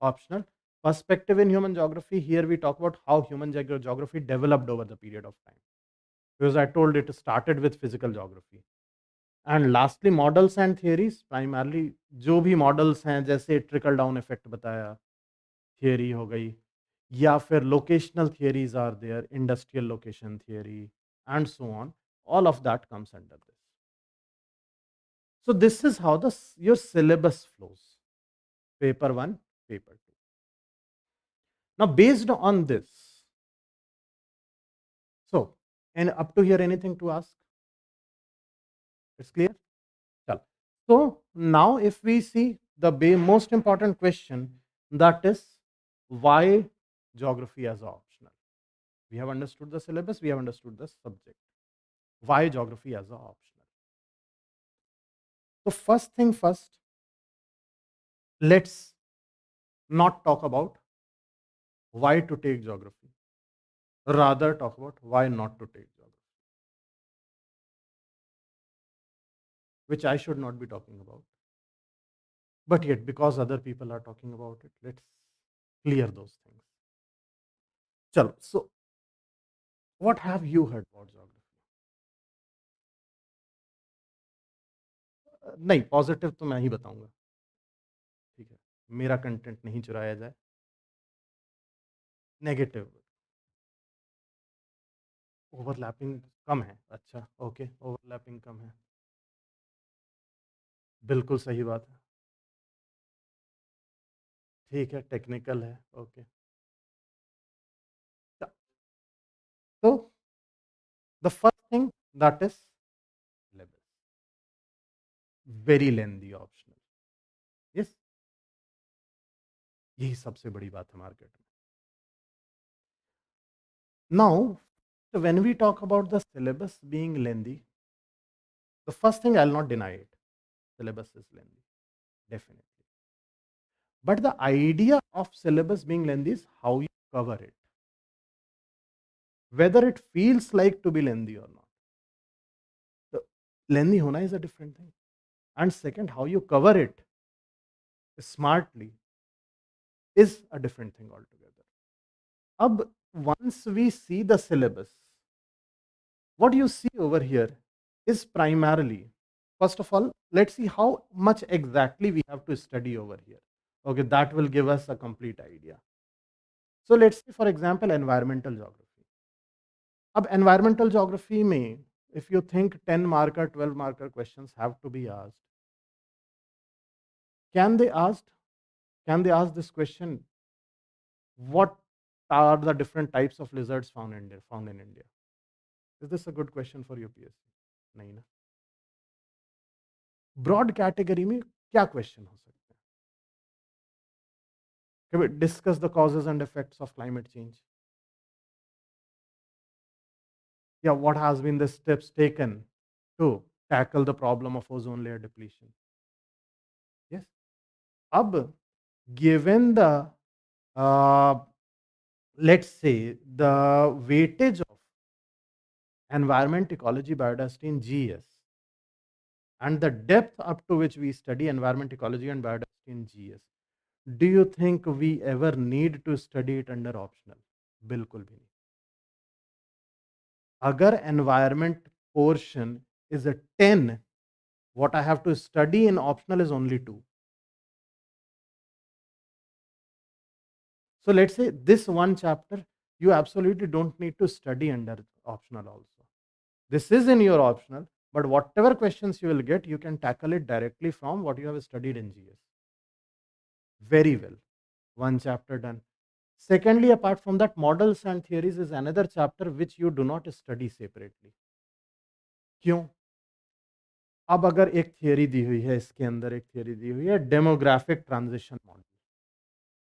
optional. Perspective in human geography, here we talk about how human geography developed over the period of time. Because I told it started with physical geography. And lastly models and theories primarily जो भी models हैं जैसे trickle down effect बताया theory हो गई या फिर locational theories are there industrial location theory and so on all of that comes under this. So this is how your syllabus flows. Paper 1, paper 2. Now based on this, so and up to here anything to ask? It's clear? Chalo. So now if we see the most important question, that is why geography as optional. We have understood the syllabus, we have understood the subject. Why geography as optional? So first thing first, let's not talk about why to take geography. Rather talk about why not to take geography. Which I should not be talking about. But yet, because other people are talking about it, let's clear those things. Chalo, so what have you heard about geography? नहीं, positive तो मैं ही बताऊंगा, ठीक है, मेरा content नहीं चुराया जाए. नेगेटिव, ओवरलैपिंग कम है. अच्छा, ओके, ओवरलैपिंग कम है, बिल्कुल सही बात है. ठीक है, टेक्निकल है, ओके. तो the first thing that is syllabus, very lengthy optional. Yes, यही सबसे बड़ी बात है मार्केट में. Now when we talk about the syllabus being lengthy, the first thing I'll not deny it, syllabus is lengthy, definitely. But the idea of syllabus being lengthy is how you cover it, whether it feels like to be lengthy or not. So lengthy hona is a different thing, and second, how you cover it smartly is a different thing altogether. Ab once we see the syllabus, what you see over here is primarily, first of all, let's see how much exactly we have to study over here. Okay, that will give us a complete idea. So let's see, for example, environmental geography. Ab environmental geography mein, if you think 10 marker, 12 marker questions have to be asked, can they ask this question, what are the different types of lizards found in India? Is this a good question for UPSC? नहीं ना. Broad category में क्या question हो सकते हैं? Discuss the causes and effects of climate change, या what has been the steps taken to tackle the problem of ozone layer depletion. Yes. अब given the let's say the weightage of environment, ecology, biodiversity in GS, and the depth up to which we study environment, ecology and biodiversity in GS, do you think we ever need to study it under optional? बिल्कुल भी नहीं. अगर environment portion is a 10, what I have to study in optional is only 2. So let's say this one chapter, you absolutely don't need to study under optional also. This is in your optional, but whatever questions you will get, you can tackle it directly from what you have studied in GS. Very well. One chapter done. Secondly, apart from that, models and theories is another chapter which you do not study separately. क्यों? अब अगर एक theory दी हुई है, इसके अंदर एक theory दी हुई है, demographic transition model.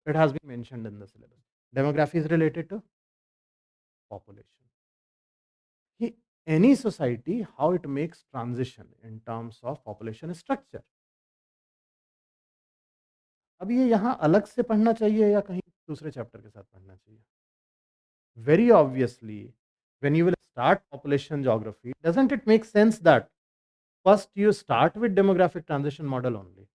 It has been mentioned in the syllabus. Demography is related to population. any society, how it makes transition in terms of population structure. अब ये यहाँ अलग से पढ़ना चाहिए या कहीं दूसरे चैप्टर के साथ पढ़ना चाहिए? Very obviously, when you will start population geography, doesn't it make sense that first you start with demographic transition model only?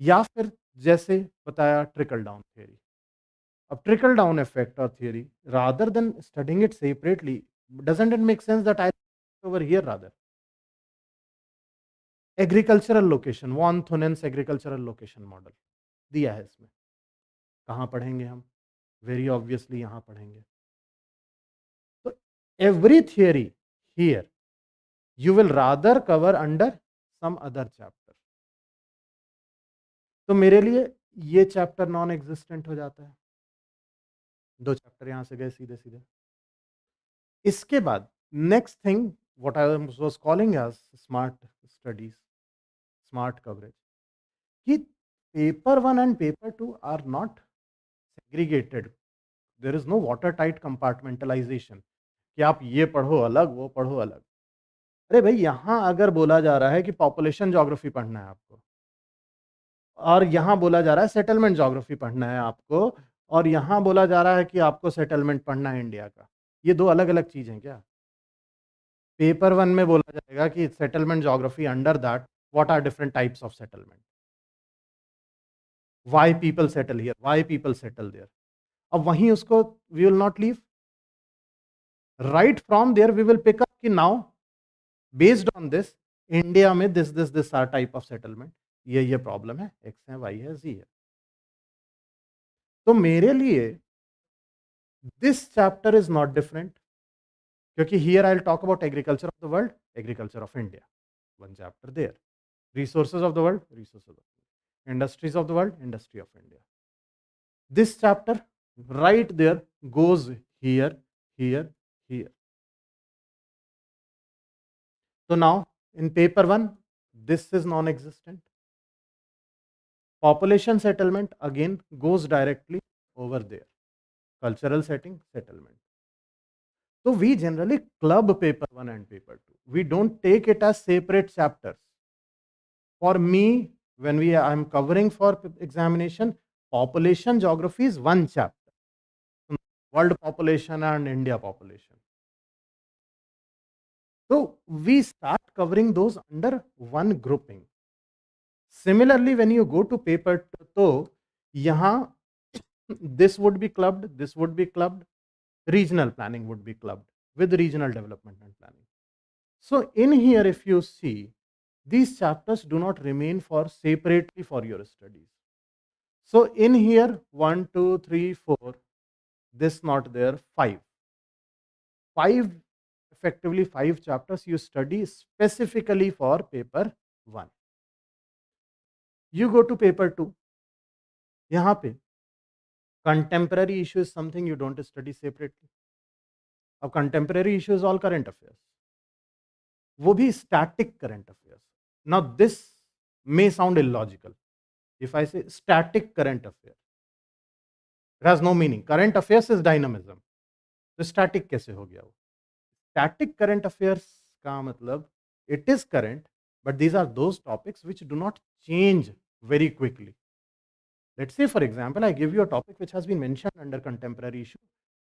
या फिर जैसे बताया ट्रिकल डाउन थ्योरी. अब ट्रिकल डाउन इफेक्ट और theory, rather than studying it separately, doesn't it make sense that I over here rather? Agricultural location, von Thunen's agricultural location model दिया है इसमें. कहाँ पढ़ेंगे हम? वेरी ऑब्वियसली यहाँ पढ़ेंगे. तो every theory here you will rather cover under some other chapter. तो मेरे लिए ये चैप्टर नॉन एग्जिस्टेंट हो जाता है. 2 चैप्टर यहां से गए सीधे सीधे. इसके बाद next thing what I was calling as smart studies, smart coverage, कि paper 1 and paper 2 are not segregated. There is no water tight compartmentalization कि आप ये पढ़ो अलग वो पढ़ो अलग. अरे भाई, यहां अगर बोला जा रहा है कि पॉपुलेशन ज्योग्राफी पढ़ना है आपको, और यहां बोला जा रहा है सेटलमेंट ज्योग्राफी पढ़ना है आपको, और यहां बोला जा रहा है कि आपको सेटलमेंट पढ़ना है इंडिया का, ये 2 अलग-अलग चीज़ हैं क्या? पेपर 1 में बोला जाएगा कि settlement geography, under that what are different types of settlement, why people settle here, why people settle there. अब वहीं उसको we will not leave. Right from there we will pick up कि now based on this India में this are type of settlement, ये problem है, X है, Y है, Z है. तो मेरे लिए this chapter is not different, क्योंकि here I will talk about agriculture of the world, agriculture of India, one chapter there. Resources of the world, resources of India. Industries of the world, industry of India. This chapter right there goes here, here, here. So now in paper 1, this is non-existent. Population settlement again goes directly over there. Cultural setting, settlement. So we generally club paper 1 and paper 2. We don't take it as separate chapters. For me, when I'm covering for examination, population geography is one chapter. World population and India population. So we start covering those under one grouping. Similarly, when you go to paper 2, तो यहाँ this would be clubbed, this would be clubbed, regional planning would be clubbed with regional development and planning. So in here, if you see, these chapters do not remain for separately for your studies. So in here, 1, 2, 3, 4, this not there, 5. 5, effectively 5 chapters you study specifically for paper 1. You go to paper 2. यहाँ पे contemporary issue is something you don't study separately. अब contemporary issue is all current affairs. वो भी static current affairs. Now this may sound illogical. If I say static current affair, it has no meaning. Current affairs is dynamism. तो static कैसे हो गया वो? Static current affairs का मतलब it is current, but these are those topics which do not change very quickly. Let's say, for example, I give you a topic which has been mentioned under contemporary issue,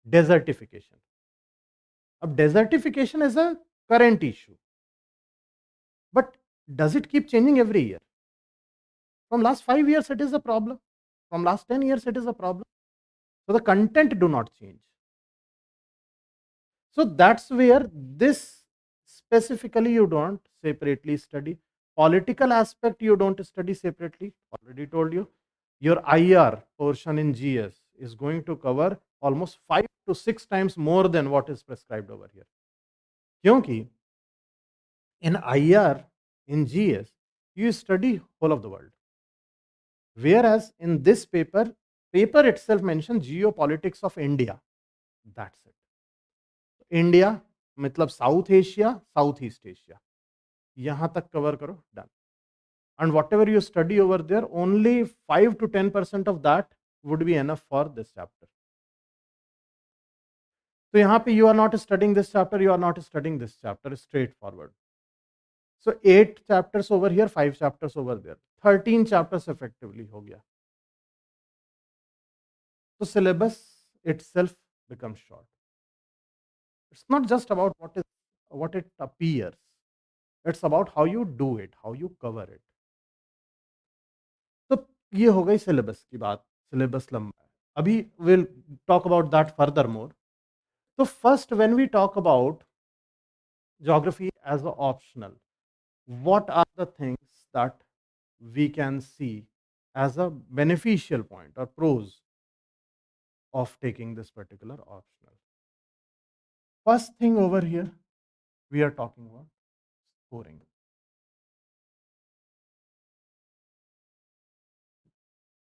desertification. अब desertification is a current issue, but does it keep changing every year? From last 5 years it is a problem. From last 10 years it is a problem. So the content do not change. So that's where this specifically you don't separately study. Political aspect you don't study separately. Already told you. Your IR portion in GS is going to cover almost 5 to 6 times more than what is prescribed over here. क्योंकि in IR, in GS, you study whole of the world. Whereas in this paper itself mentions geopolitics of India. That's it. India मतलब south Asia, south east Asia, यहां तक cover करो, done. And whatever you study over there, only 5 to 10% of that would be enough for this chapter. तो यहाँ पे you are not studying this chapter, you are not studying this chapter, straightforward. So 8 chapters over here, 5 chapters over there, 13 chapters effectively हो गया. So syllabus itself becomes short. It's not just about what it appears. It's about how you do it, how you cover it. तो ये हो गई syllabus की बात. Syllabus लंबा है. अभी we'll talk about that furthermore. So first, when we talk about geography as an optional, what are the things that we can see as a beneficial point or pros of taking this particular optional? First thing over here, we are talking about scoring.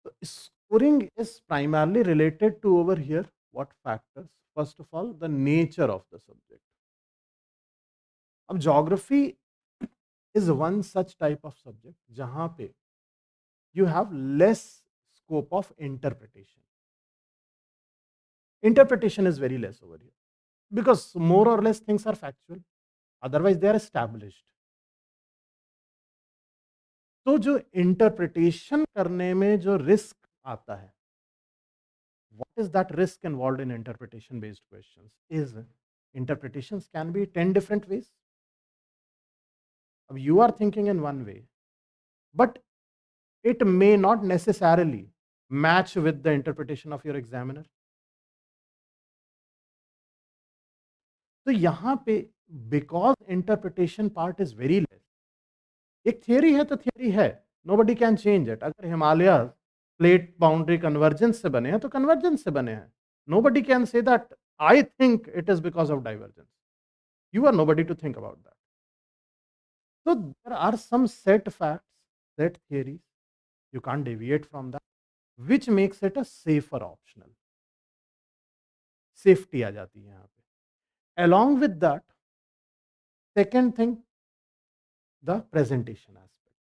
So scoring is primarily related to over here what factors? First of all, the nature of the subject. अब geography is one such type of subject जहाँ पे you have less scope of interpretation. Interpretation is very less over here because more or less things are factual, otherwise they are established. तो जो interpretation करने में जो risk आता है, what is that risk involved in interpretation based questions? Is interpretations can be 10 different ways. You are thinking in one way, but it may not necessarily match with the interpretation of your examiner. तो यहाँ पे because interpretation part is very less, एक theory है तो theory है, nobody can change it. अगर Himalaya plate boundary convergence से बने हैं तो कन्वर्जेंस से बने हैं. Nobody can say that I think it is because of divergence. You are nobody to think about that. So there are some set facts, set theories, you can't deviate from that, which makes it a safer optional. Safety आ जाती है यहाँ पे. Along with that, second thing, the presentation aspect.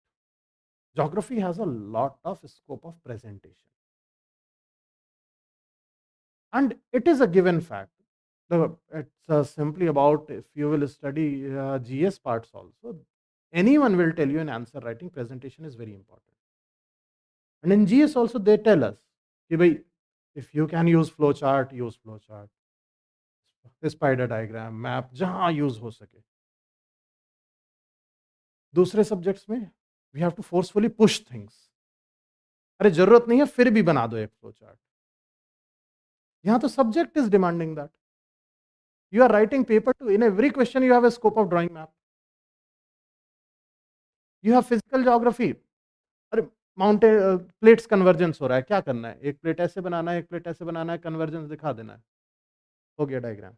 Geography has a lot of scope of presentation. And it is a given fact. It's simply about if you will study GS parts also, anyone will tell you in answer writing, presentation is very important. And in GS also they tell us, if you can use flowchart, use flowchart. Spider diagram, map, जहाँ use हो सके. दूसरे subjects में we have to forcefully push things. अरे जरूरत नहीं है फिर भी बना दो एक flowchart. यहाँ तो subject is demanding that. You are writing paper 2. In every question you have a scope of drawing map. You have physical geography. अरे माउंटेन प्लेट्स कन्वर्जेंस हो रहा है, क्या करना है? एक प्लेट ऐसे बनाना है, एक प्लेट ऐसे बनाना है, कन्वर्जेंस दिखा देना है, हो गया diagram.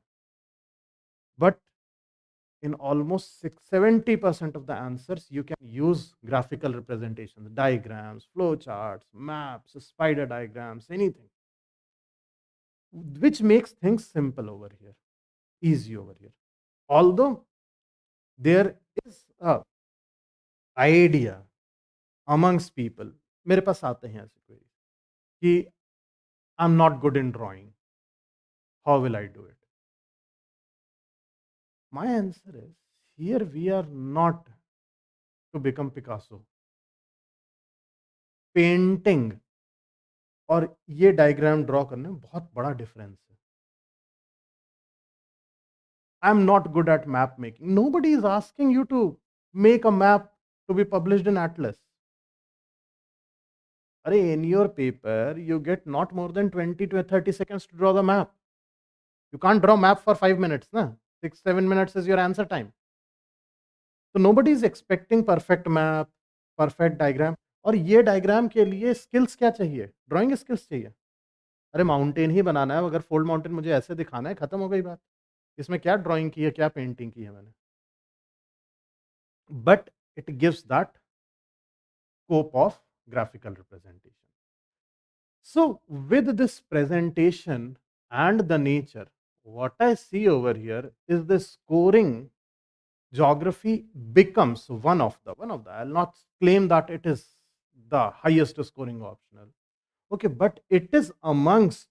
But in almost 70% of the answers, you can use graphical representations, diagrams, flowcharts, maps, spider diagrams, anything, which makes things simple over here, easy over here. Although there is a idea amongst people, मेरे पास आते हैं ऐसे queries कि I'm not good in drawing, how will I do it? My answer is, here we are not to become Picasso. Painting और ये diagram draw करने में बहुत बड़ा डिफरेंस है. I am not good at map making. Nobody is asking you to make a map to be published in atlas. अरे in your paper you get not more than 20 to 30 seconds to draw the map. You can't draw map for 5 minutes, na? 6-7 minutes is your answer time. So nobody is expecting perfect map, perfect diagram. और ये diagram के लिए skills क्या चाहिए? Drawing skills चाहिए. अरे mountain ही बनाना है, अगर फोल्ड माउंटेन मुझे ऐसे दिखाना है, खत्म हो गई बात. इसमें क्या ड्राइंग की है, क्या पेंटिंग की है मैंने. But it gives that scope of graphical representation. So with this presentation and the nature, what I see over here is the scoring geography becomes one of the, I'll not claim that it is the highest scoring optional. Okay, but it is amongst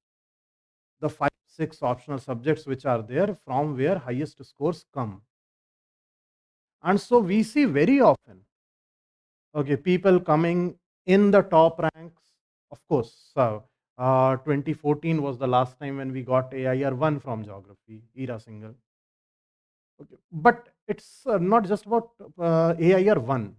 the 5 6 optional subjects which are there, from where highest scores come. And so we see very often, okay, people coming in the top ranks. Of course, so 2014 was the last time when we got AIR 1 from geography, ERA single. Okay. But it's not just about AIR 1.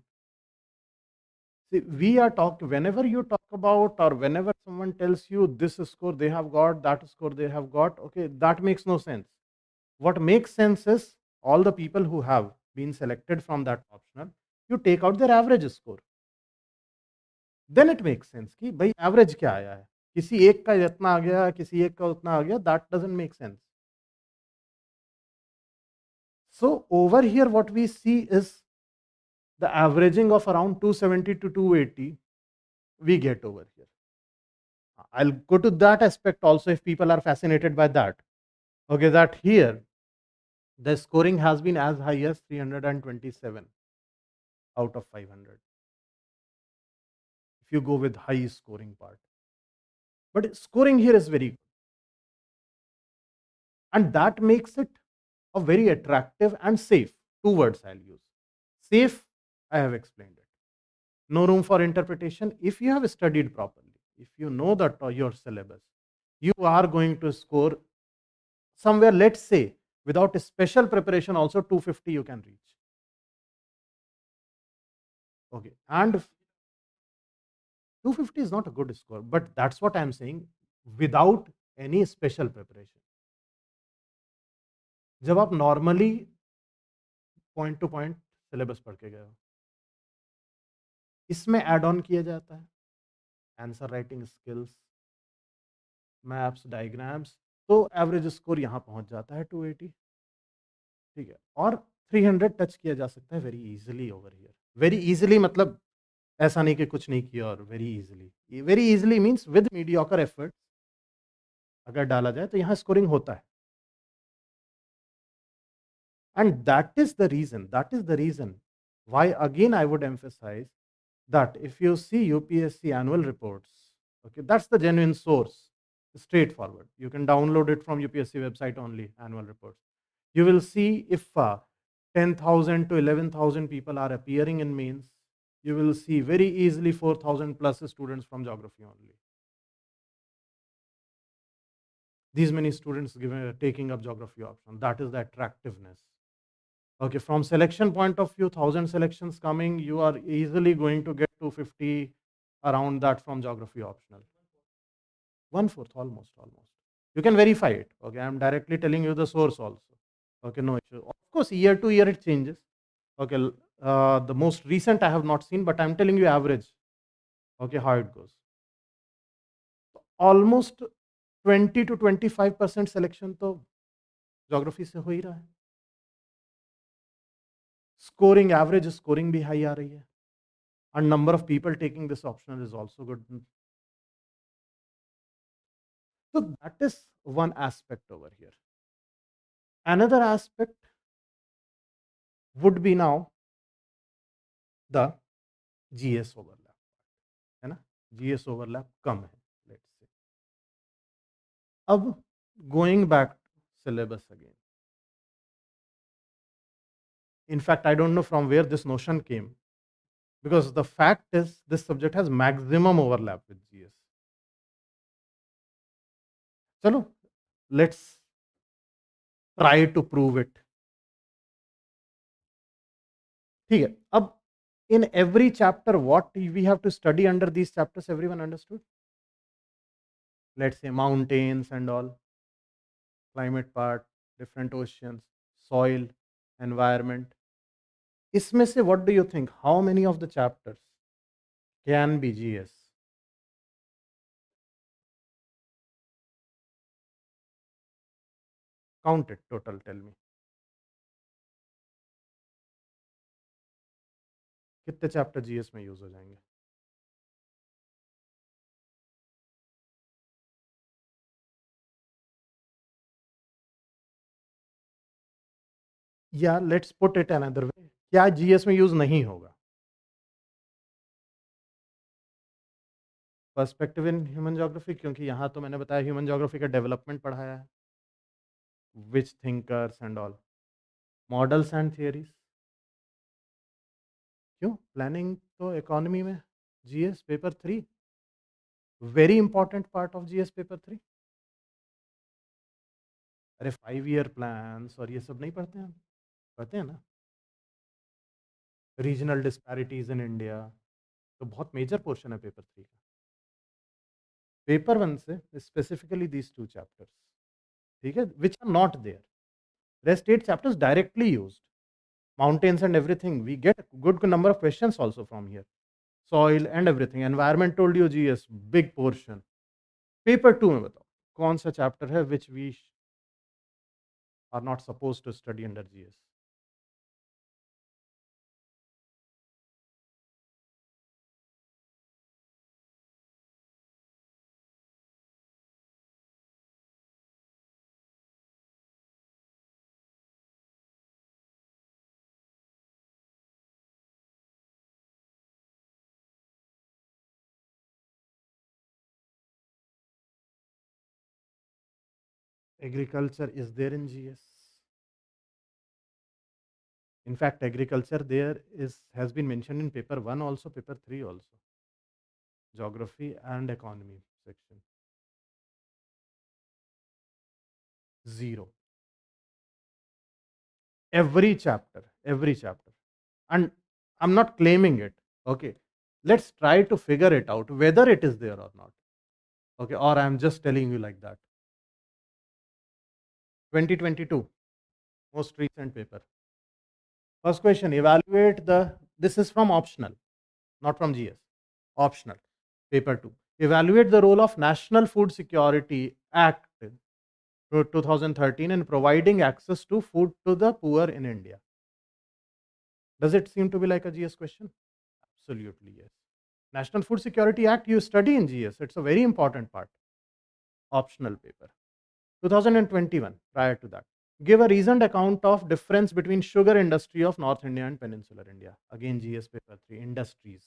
See, we are talking, whenever you talk about, or whenever someone tells you this score they have got, that score they have got, okay, that makes no sense. What makes sense is all the people who have been selected from that optional, you take out their average score. Then it makes sense कि भाई average क्या आया है, किसी एक का इतना आ गया, किसी एक का उतना आ गया, that doesn't make sense. So over here what we see is the averaging of around 270 to 280 we get over here. I'll go to that aspect also if people are fascinated by that. Okay, that here the scoring has been as high as 327 out of 500. If you go with high scoring part. But scoring here is very good. And that makes it a very attractive and safe. 2 words I'll use. Safe, I have explained it. No room for interpretation. If you have studied properly, if you know that your syllabus, you are going to score somewhere, let's say, without a special preparation also 250 you can reach. Okay, and 250 is not a good score, but that's what I'm saying, without any special preparation. जब आप normally point to point syllabus पढ़ के गए हो, इसमें add on किया जाता है answer writing skills, maps, diagrams, तो एवरेज स्कोर यहाँ पहुँच जाता है 280. ठीक है, और 300 टच किया जा सकता है very easily over here. Very easily मतलब ऐसा नहीं कि कुछ नहीं किया, और very easily, very easily means with mediocre effort अगर डाला जाए तो यहाँ स्कोरिंग होता है. And that is the reason why again I would emphasize that if you see UPSC annual reports, okay, that's the genuine source, straightforward. You can download it from UPSC website only, annual reports. You will see if 10,000 to 11,000 people are appearing in mains, you will see very easily 4,000 plus students from geography only. These many students taking up geography option, that is the attractiveness. Okay, from selection point of view, 1,000 selections coming, you are easily going to get 250 around that from geography optional. 1/4, almost. You can verify it. Okay, I'm directly telling you the source also. Okay, no issue. Of course, year to year it changes. Okay, the most recent I have not seen, but I'm telling you average. Okay, how it goes. Almost 20 to 25% selection तो geography से हो ही रहा है. Scoring, average scoring भी high आ रही है. And number of people taking this optional is also good. So that is one aspect over here. Another aspect would be now the GS overlap. है ना? GS overlap कम है, let's say. अब going back to syllabus again. In fact, I don't know from where this notion came, because the fact is this subject has maximum overlap with GS. चलो, let's try to prove it. ठीक है, अब in every chapter what we have to study under these chapters, everyone understood? Let's say mountains and all, climate part, different oceans, soil, environment. इसमें से what do you think, how many of the chapters can be GS? Count it total, tell me. कितने chapter GS में use हो जाएंगे? या let's put it another way, क्या GS में use नहीं होगा? पर्सपेक्टिव इन ह्यूमन ज्योग्राफी, क्योंकि यहाँ तो मैंने बताया ह्यूमन ज्योग्राफी का डेवलपमेंट पढ़ाया है. which thinkers and all, models and theories. क्यों प्लानिंग तो इकोनॉमी में, GS paper 3 very important part of GS paper 3. अरे 5 ईयर प्लान्स और ये सब नहीं पढ़ते हैं हम, पढ़ते हैं ना, रीजनल डिस्पैरिटीज इन इंडिया, तो बहुत मेजर पोर्शन है पेपर 3 का. पेपर 1 से स्पेसिफिकली दीज 2 चैप्टर्स, ठीक है, which are not there. Rest 8 chapters directly used, mountains and everything, we get a good number of questions also from here, soil and everything. environment told you GS big portion. Paper 2 में बताओ कौन सा chapter है which we are not supposed to study under GS? Agriculture is there in GS. In fact, agriculture there is has been mentioned in paper 1 also, paper 3 also. Geography and economy section. 0. Every chapter, every chapter. And I'm not claiming it. Okay. Let's try to figure it out whether it is there or not. Okay. Or I'm just telling you like that. 2022, most recent paper. First question, evaluate the, this is from optional, not from GS, optional, paper 2. Evaluate the role of National Food Security Act 2013 in providing access to food to the poor in India. Does it seem to be like a GS question? Absolutely yes. National Food Security Act you study in GS, it's a very important part. Optional paper. 2021, prior to that. Give a reasoned account of difference between sugar industry of North India and Peninsular India. Again, GS paper 3, industries.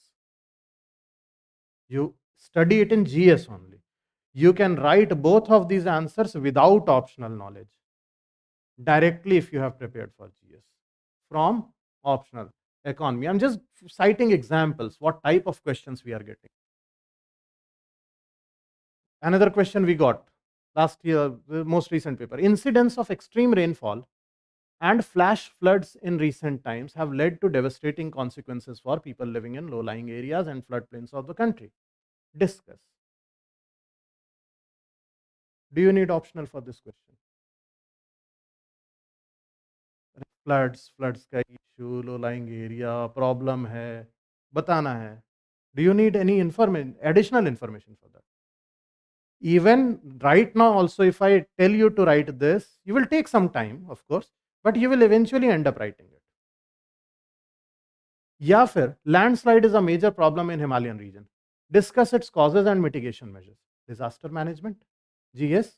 You study it in GS only. You can write both of these answers without optional knowledge. Directly if you have prepared for GS. From optional economy. I'm just citing examples, what type of questions we are getting. Another question we got last year, the most recent paper. Incidents of extreme rainfall and flash floods in recent times have led to devastating consequences for people living in low-lying areas and floodplains of the country. Discuss. Do you need optional for this question? Floods का issue, low-lying area, problem है, बताना है. Do you need any additional information for that? Even right now also, if I tell you to write this, you will take some time, of course, but you will eventually end up writing it. या फिर landslide is a major problem in Himalayan region. Discuss its causes and mitigation measures. Disaster management, GS,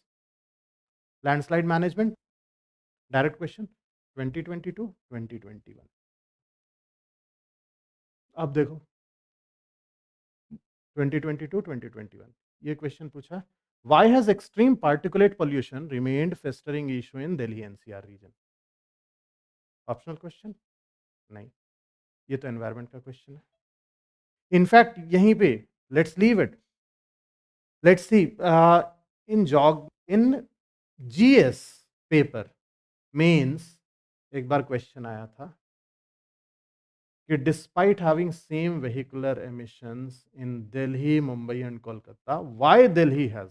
landslide management, direct question, 2022, 2021. अब देखो 2022, 2021. ये question पूछा, why has extreme particulate pollution remained festering issue in Delhi NCR region? Optional question नहीं, ये तो environment का question है. In fact यहीं पे let's leave it, let's see in GS paper mains एक बार क्वेश्चन आया था कि despite having same vehicular emissions in Delhi, Mumbai and Kolkata, why Delhi has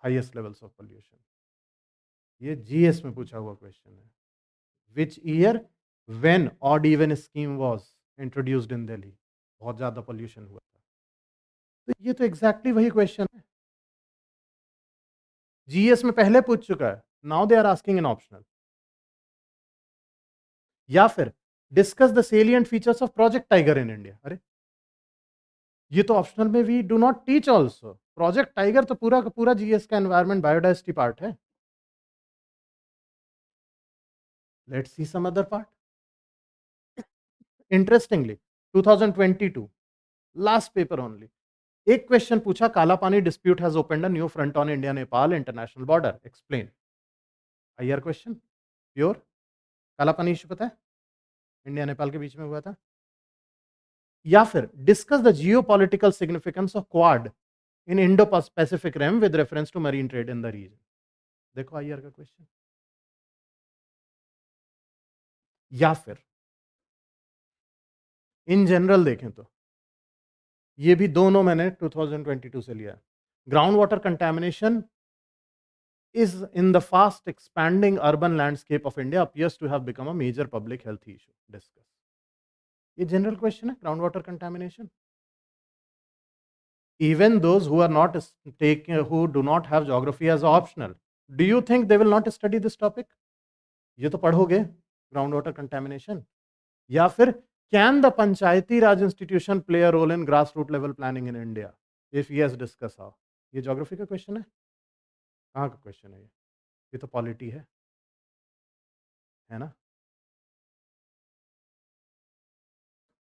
highest levels of pollution. ये जीएस में पूछा हुआ क्वेश्चन है. Which year when odd even scheme was introduced in Delhi, बहुत ज्यादा पोल्यूशन हुआ था. तो ये तो एग्जैक्टली वही क्वेश्चन है, जीएस में पहले पूछ चुका है. Now they are asking in optional. या फिर discuss the salient features of project tiger in India. अरे ये तो ऑप्शनल में we do not teach also. Project tiger तो पूरा का पूरा जीएस का एनवायरमेंट बायोडाइवर्सिटी पार्ट है. Let's see some other part. Interestingly 2022 last paper only, एक क्वेश्चन पूछा, Kala Pani dispute has opened a new front on India Nepal international border, explain. IR question pure. काला पानी इश्यू पता है, इंडिया नेपाल के बीच में हुआ था। या फिर discuss the geo political significance of quad in indo pacific realm with reference to marine trade in the region. देखो IR का क्वेश्चन। या फिर इन जनरल देखें तो ये भी दोनों मैंने 2022 से लिया है। Ground water contamination is in the fast expanding urban landscape of India appears to have become a major public health issue. Discuss. ये जनरल क्वेश्चन है, ground water contamination. Even those who are not taking, who do not have geography as optional, do you think they will not study this topic? ये तो पढ़ोगे ground water contamination. या फिर can the panchayati raj institution play a role in grassroots level planning in India? If yes, discuss how. ये geography का question है, कहाँ का क्वेश्चन है ये तो पॉलिटी है ना।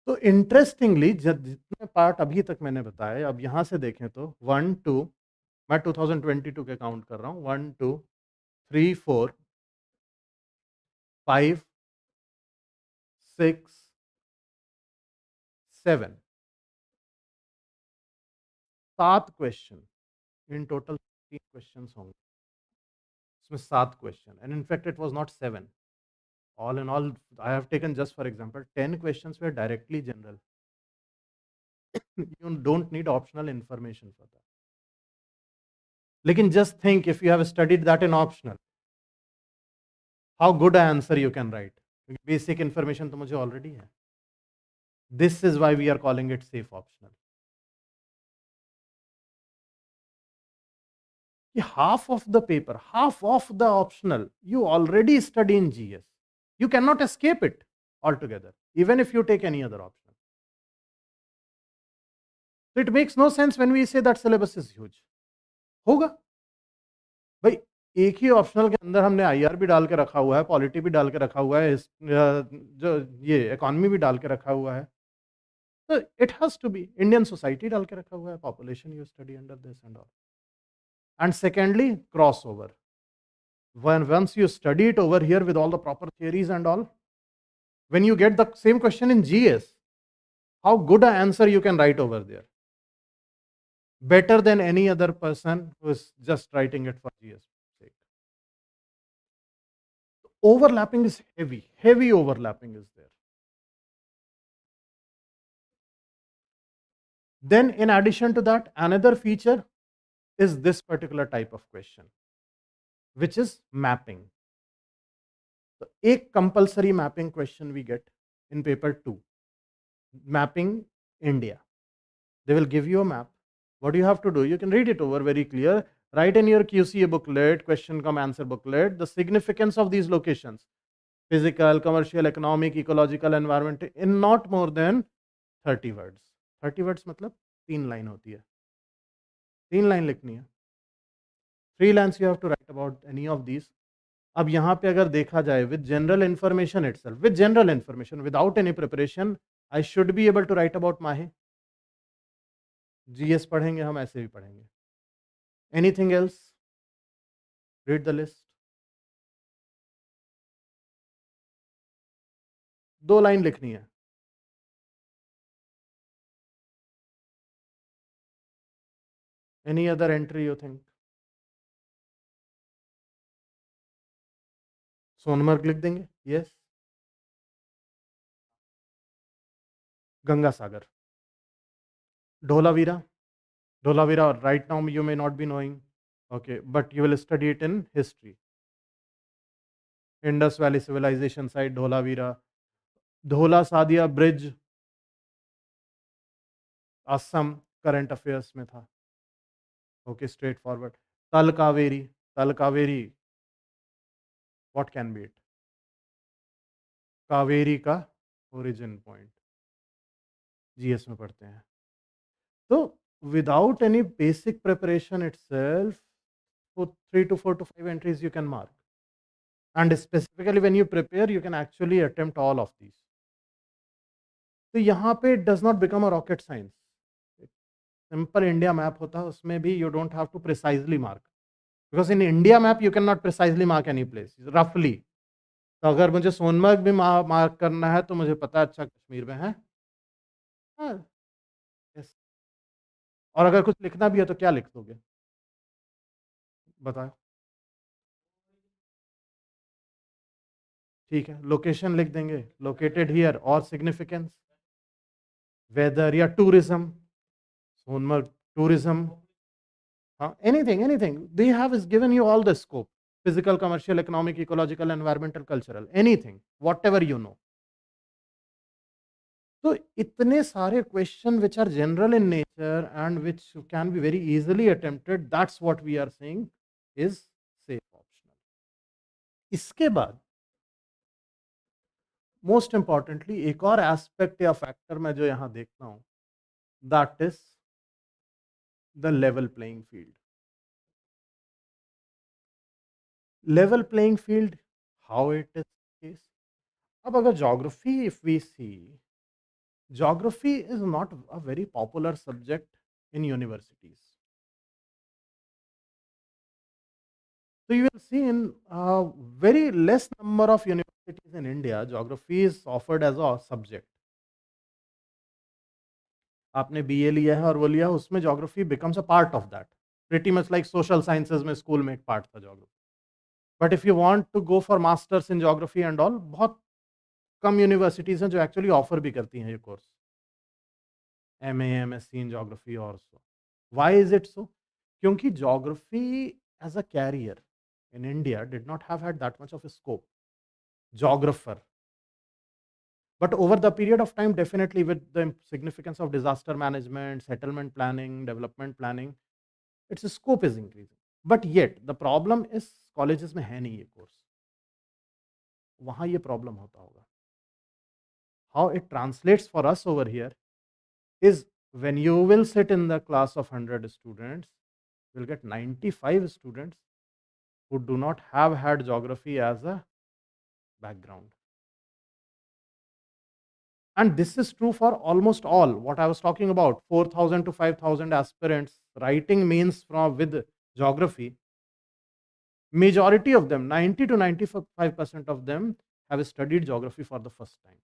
तो इंटरेस्टिंगली जितने पार्ट अभी तक मैंने बताए, अब यहाँ से देखें तो 1 2, मैं 2022 के काउंट कर रहा हूँ, 1 2 3 4 5 6 7 7 क्वेश्चन इन टोटल। 3 क्वेश्चन होंगे इसमें, 7 question, and in fact it was not 7। All in all I have taken just for example 10 questions were directly general. you don't need optional information for that. लेकिन just think if you have studied that in optional, how good an answer you can write. Basic information तो मुझे already है. This is why we are calling it safe optional. Half of the paper, half of the optional, you already study in GS. You cannot escape it altogether, even if you take any other option. So it makes no sense when we say that syllabus is huge. होगा भाई, एक ही optional के अंदर हमने IR भी डाल के रखा हुआ है, पॉलिटी भी डाल के रखा हुआ है, जो ये इकोनॉमी भी डाल के रखा हुआ है, तो it has to be Indian society डाल के रखा हुआ है, population you study under this and all. And secondly cross over, once you study it over here with all the proper theories and all, when you get the same question in GS, how good an answer you can write over there, better than any other person who is just writing it for GS sake. Overlapping is heavy overlapping is there. Then in addition to that, another feature is this particular type of question, which is mapping. So एक compulsory mapping question we get in paper 2, mapping India. They will give you a map. What you have to do, you can read it over very clear, write in your QCA booklet, question come answer booklet, the significance of these locations, physical, commercial, economic, ecological, environment, in not more than 30 words. 30 words मतलब 3 line होती है, 3 line लिखनी है, 3 lines you have to write about any of these. अब यहाँ पे अगर देखा जाए with general information itself, with general information without any preparation, I should be able to write about Mahe. GS पढ़ेंगे हम, ऐसे भी पढ़ेंगे। Anything else? Read the list. 2 line लिखनी है। Any other entry you think? Sonamarg लिख देंगे, yes. Ganga Sagar, Dholavira, Dholavira right now you may not be knowing, okay, but you will study it in history. Indus Valley Civilization site, Dholavira, Dhola Sadiya bridge, Assam, current affairs में था, okay, straightforward. Talakaveri, Talakaveri, what can be it? Kaveri का origin point, GS में पढ़ते हैं। तो without any basic preparation itself, for 3 to 4 to 5 entries you can mark, and specifically when you prepare you can actually attempt all of these. तो यहाँ पे it does not become a rocket science. Simple India map होता है, उसमें भी you don't have to precisely mark. Because in India map you can not precisely mark any place रफली। तो अगर मुझे सोनमर्ग भी मार्क करना है तो मुझे पता है अच्छा कश्मीर में है। हाँ, yes। और अगर कुछ लिखना भी है तो क्या लिख दोगे, बताओ। ठीक है, लोकेशन लिख देंगे, लोकेटेड हियर और सिग्निफिकेंस, वेदर या टूरिज्म, सोनमर्ग टूरिज्म, हाँ, anything anything they have is given you all the scope, physical, commercial, economic, ecological, environmental, cultural, anything whatever you know. तो इतने सारे question which are general in nature and which can be very easily attempted, that's what we are saying is safe optional. इसके बाद most importantly एक और aspect या factor मैं जो यहां देखता हूं, that is the level playing field. Level playing field, how it is case. अब अगर geography if we see, geography is not a very popular subject in universities. So you will see in very less number of universities in India, geography is offered as a subject. आपने BA लिया है और वो लिया, उसमें geography becomes a part of that. Pretty much like social sciences में school में एक पार्ट था geography. But if you want to go for masters in geography and all, बहुत कम यूनिवर्सिटीज हैं जो एक्चुअली ऑफर भी करती हैं ये course, MA MSc in geography also. Why is it so? क्योंकि geography as a career in India did not have had that much of a scope. Geographer. But over the period of time, definitely with the significance of disaster management, settlement planning, development planning, its scope is increasing. But yet, the problem is colleges में है नहीं ये course. वहाँ ये problem होता होगा. How it translates for us over here is when you will sit in the class of 100 students, you'll get 95 students who do not have had geography as a background. And this is true for almost all. What I was talking about, 4,000 to 5,000 aspirants writing means from with geography. Majority of them, 90 to 95% of them have studied geography for the first time.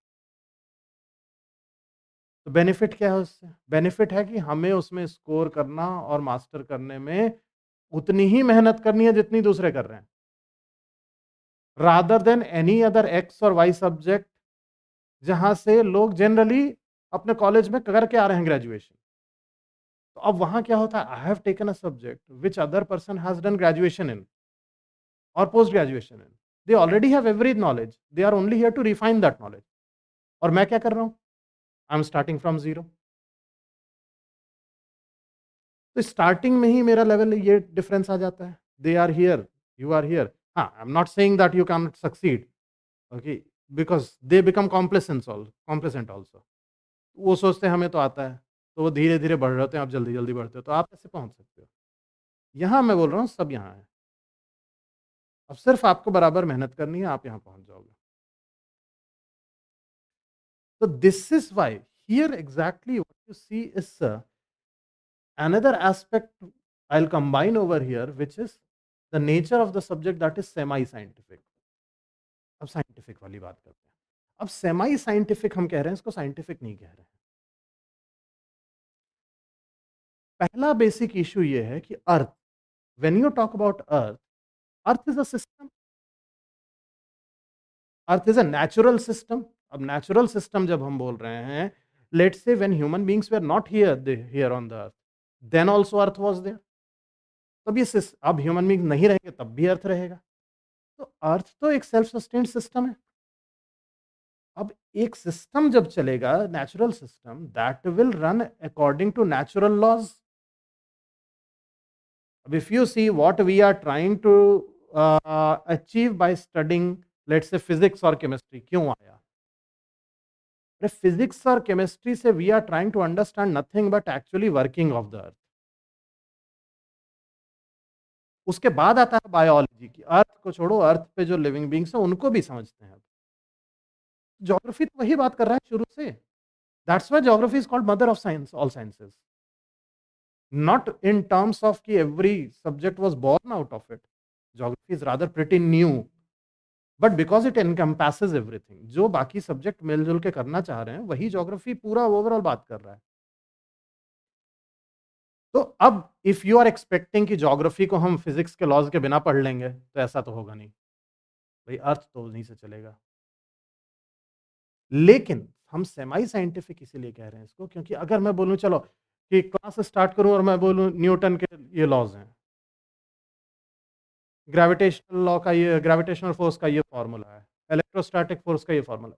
तो benefit क्या है उससे? Benefit है कि हमें उसमें score करना और मास्टर करने में उतनी ही मेहनत करनी है जितनी दूसरे कर रहे हैं, rather than any other x और वाई सब्जेक्ट जहां से लोग जनरली अपने कॉलेज में करके आ रहे हैं ग्रेजुएशन। तो अब वहां क्या होता है, I have taken a subject which other person has done graduation in और post graduation in, they already have every knowledge, they are only here to refine that knowledge, और मैं क्या कर रहा हूं, I am starting from zero. तो starting में ही मेरा लेवल ये डिफरेंस आ जाता है, they are here, you are here. हाँ, I am not saying that you can not succeed, okay, because they become complacent also. वो सोचते हैं हमें तो आता है, तो वो धीरे धीरे बढ़ रहे होते हैं, आप जल्दी जल्दी बढ़ते हो, तो आप कैसे पहुंच सकते हो। यहाँ मैं बोल रहा हूँ सब यहाँ है, अब सिर्फ आपको बराबर मेहनत करनी है, आप यहाँ पहुंच जाओगे। तो this is why here exactly what you see is another aspect I'll combine over here, which is the nature of the subject that is semi scientific। अब साइंटिफिक वाली बात करते हैं। अब सेमी साइंटिफिक हम कह रहे हैं, इसको साइंटिफिक नहीं कह रहे हैं। पहला बेसिक इशू ये है कि earth, when you talk about earth, earth is a system, earth is a natural system. अब नेचुरल सिस्टम जब हम बोल रहे हैं, let's say when human beings were not here on the earth, then also earth was there. तब ये अब human being नहीं रहेंगे तब भी अर्थ रहेगा। तो अर्थ तो एक सेल्फ सस्टेन्ड सिस्टम है। अब एक सिस्टम जब चलेगा, natural system, that will run according to natural laws. If you see what we are trying to achieve by studying, let's say physics or chemistry, क्यों आया? अरे फिजिक्स और केमिस्ट्री से we are trying to understand nothing but actually working of the earth. उसके बाद आता है biology की, अर्थ को छोड़ो, अर्थ पे जो लिविंग बींग्स हैं उनको भी समझते हैं। ज्योग्राफी तो वही बात कर रहा है शुरू से, that's why geography is called mother of science, all sciences. not in terms of कि every subject was born out of it. Geography is rather pretty new, but because it encompasses everything. जो बाकी subject मिलजुल के करना चाह रहे हैं वही ज्योग्राफी पूरा ओवरऑल बात कर रहा है. तो अब इफ यू आर एक्सपेक्टिंग कि ज्योग्राफी को हम फिजिक्स के लॉज के बिना पढ़ लेंगे तो ऐसा तो होगा नहीं भाई, अर्थ तो नहीं से चलेगा. लेकिन हम सेमी साइंटिफिक इसीलिए कह रहे हैं इसको, क्योंकि अगर मैं बोलूं चलो कि क्लास स्टार्ट करूं और मैं बोलूं न्यूटन के ये लॉज हैं, ग्रेविटेशनल लॉ का ये, ग्रेविटेशनल फोर्स का ये फॉर्मूला है, इलेक्ट्रोस्टैटिक फोर्स का ये फॉर्मूला,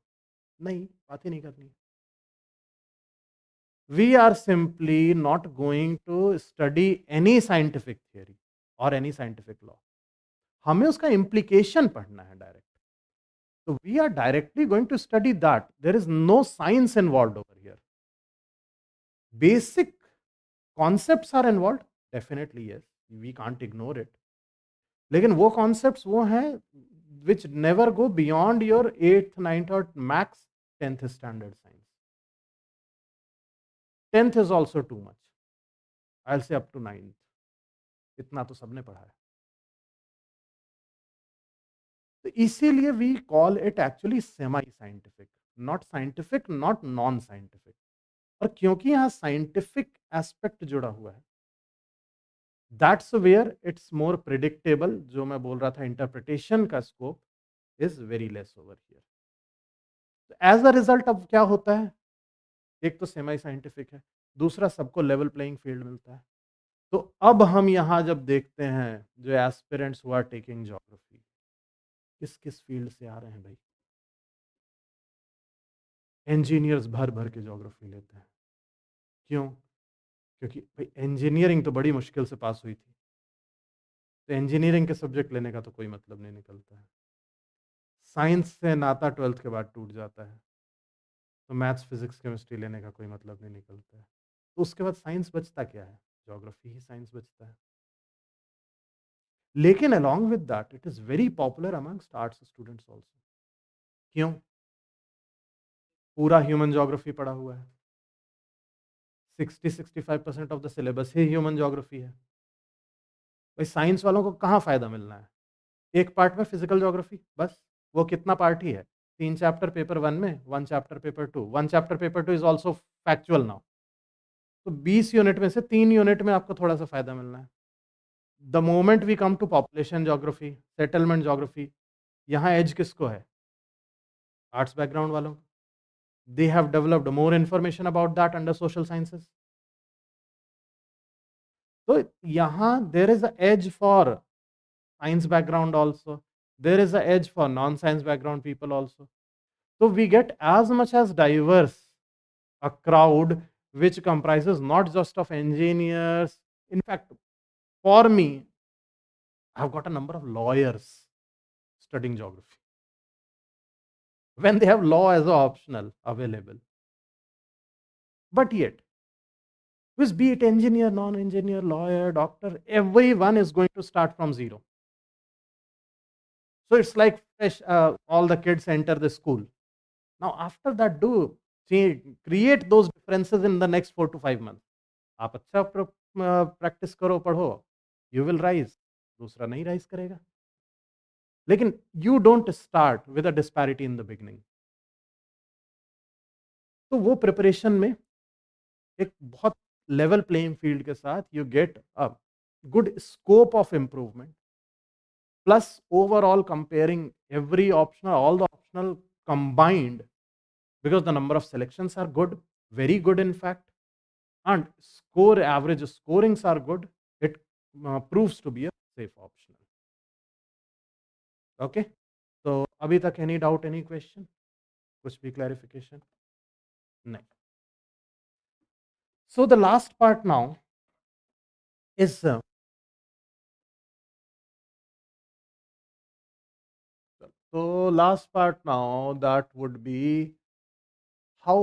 नहीं, बात ही नहीं करनी. We are simply not going to study any scientific theory और एनी साइंटिफिक लॉ. हमें उसका इम्प्लीकेशन पढ़ना है direct. So we are directly going to study that. There is no science involved over here. Basic concepts are involved. Definitely yes. We can't ignore it. लेकिन वो concepts वो हैं which never go beyond your 8th, 9th or max 10th standard science. 10th is also too much. I'll say up to 9th. इतना तो सबने पढ़ा है. तो इसीलिए we call it actually semi-scientific. Not scientific, not non-scientific. और क्योंकि यहाँ साइंटिफिक एस्पेक्ट जुड़ा हुआ है, that's where it's more predictable. जो मैं बोल रहा था इंटरप्रिटेशन का scope is very less over here. As a result अब क्या होता है, एक तो सेमी साइंटिफिक है, दूसरा सबको लेवल प्लेइंग फील्ड मिलता है. तो अब हम यहाँ जब देखते हैं जो aspirants who are taking geography किस किस फील्ड से आ रहे हैं भाई. इंजीनियर्स भर भर के ज्योग्राफी लेते हैं. क्यों? क्योंकि भाई इंजीनियरिंग तो बड़ी मुश्किल से पास हुई थी, तो इंजीनियरिंग के सब्जेक्ट लेने का तो कोई मतलब नहीं निकलता है. साइंस से नाता 12th के बाद टूट जाता है, तो मैथ्स फिजिक्स केमिस्ट्री लेने का कोई मतलब नहीं निकलता है. तो उसके बाद साइंस बचता क्या है, ज्योग्राफी ही साइंस बचता है. लेकिन along with that it is very popular amongst arts students also. क्यों? पूरा ह्यूमन ज्योग्राफी पढ़ा हुआ है. 60-65% of the syllabus he human geography है. भाई साइंस वालों को कहाँ फायदा मिलना है, एक पार्ट में फिजिकल ज्योग्राफी बस. वो कितना पार्ट ही है, 3 चैप्टर पेपर 1 में, 1 chapter paper 2. 1 chapter paper 2 is also factual now. तो 20 यूनिट में से 3 यूनिट में आपको थोड़ा सा फायदा मिलना है. The moment we come to population geography, settlement geography, यहाँ एज किसको है, आर्ट्स बैकग्राउंड वालों. They have developed more information about that under social sciences. तो यहाँ there is a edge for science background also. There is a edge for non-science background people also. So we get as much as diverse a crowd which comprises not just of engineers. In fact, for me, I've got a number of lawyers studying geography when they have law as an optional available. But yet, with be it engineer, non-engineer, lawyer, doctor, everyone is going to start from zero. So it's like fresh, all the kids enter the school. Now after that, do create those differences in the next 4 to 5 months. आप अच्छा practice करो, पढ़ो, you will rise. दूसरा नहीं rise करेगा. लेकिन you don't start with a disparity in the beginning. तो वो प्रिपरेशन में एक बहुत लेवल प्लेइंग फील्ड के साथ you get a good scope of improvement. Plus overall comparing every optional, all the optional combined, because the number of selections are good, very good in fact, and score average scorings are good, it proves to be a safe optional. Okay, so abhi tak any doubt, any question, kuch bhi clarification? No. So the last part now is last part now that would be how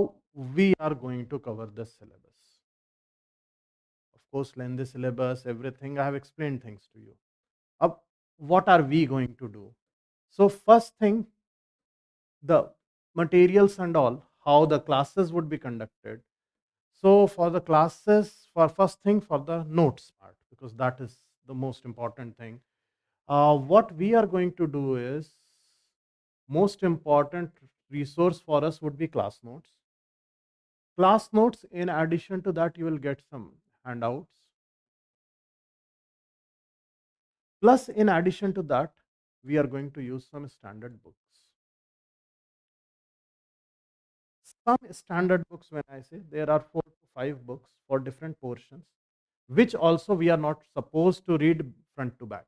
we are going to cover the syllabus. Of course, learn the syllabus, everything I have explained things to you. Ab what are we going to do? So first thing, the materials and all, how the classes would be conducted. So for the classes, for first thing, for the notes part, because that is the most important thing. What we are going to do is, most important resource for us would be class notes. Class notes, in addition to that, you will get some handouts. Plus, in addition to that, we are going to use some standard books. Some standard books, when I say, there are 4 to 5 books for different portions, which also we are not supposed to read front to back.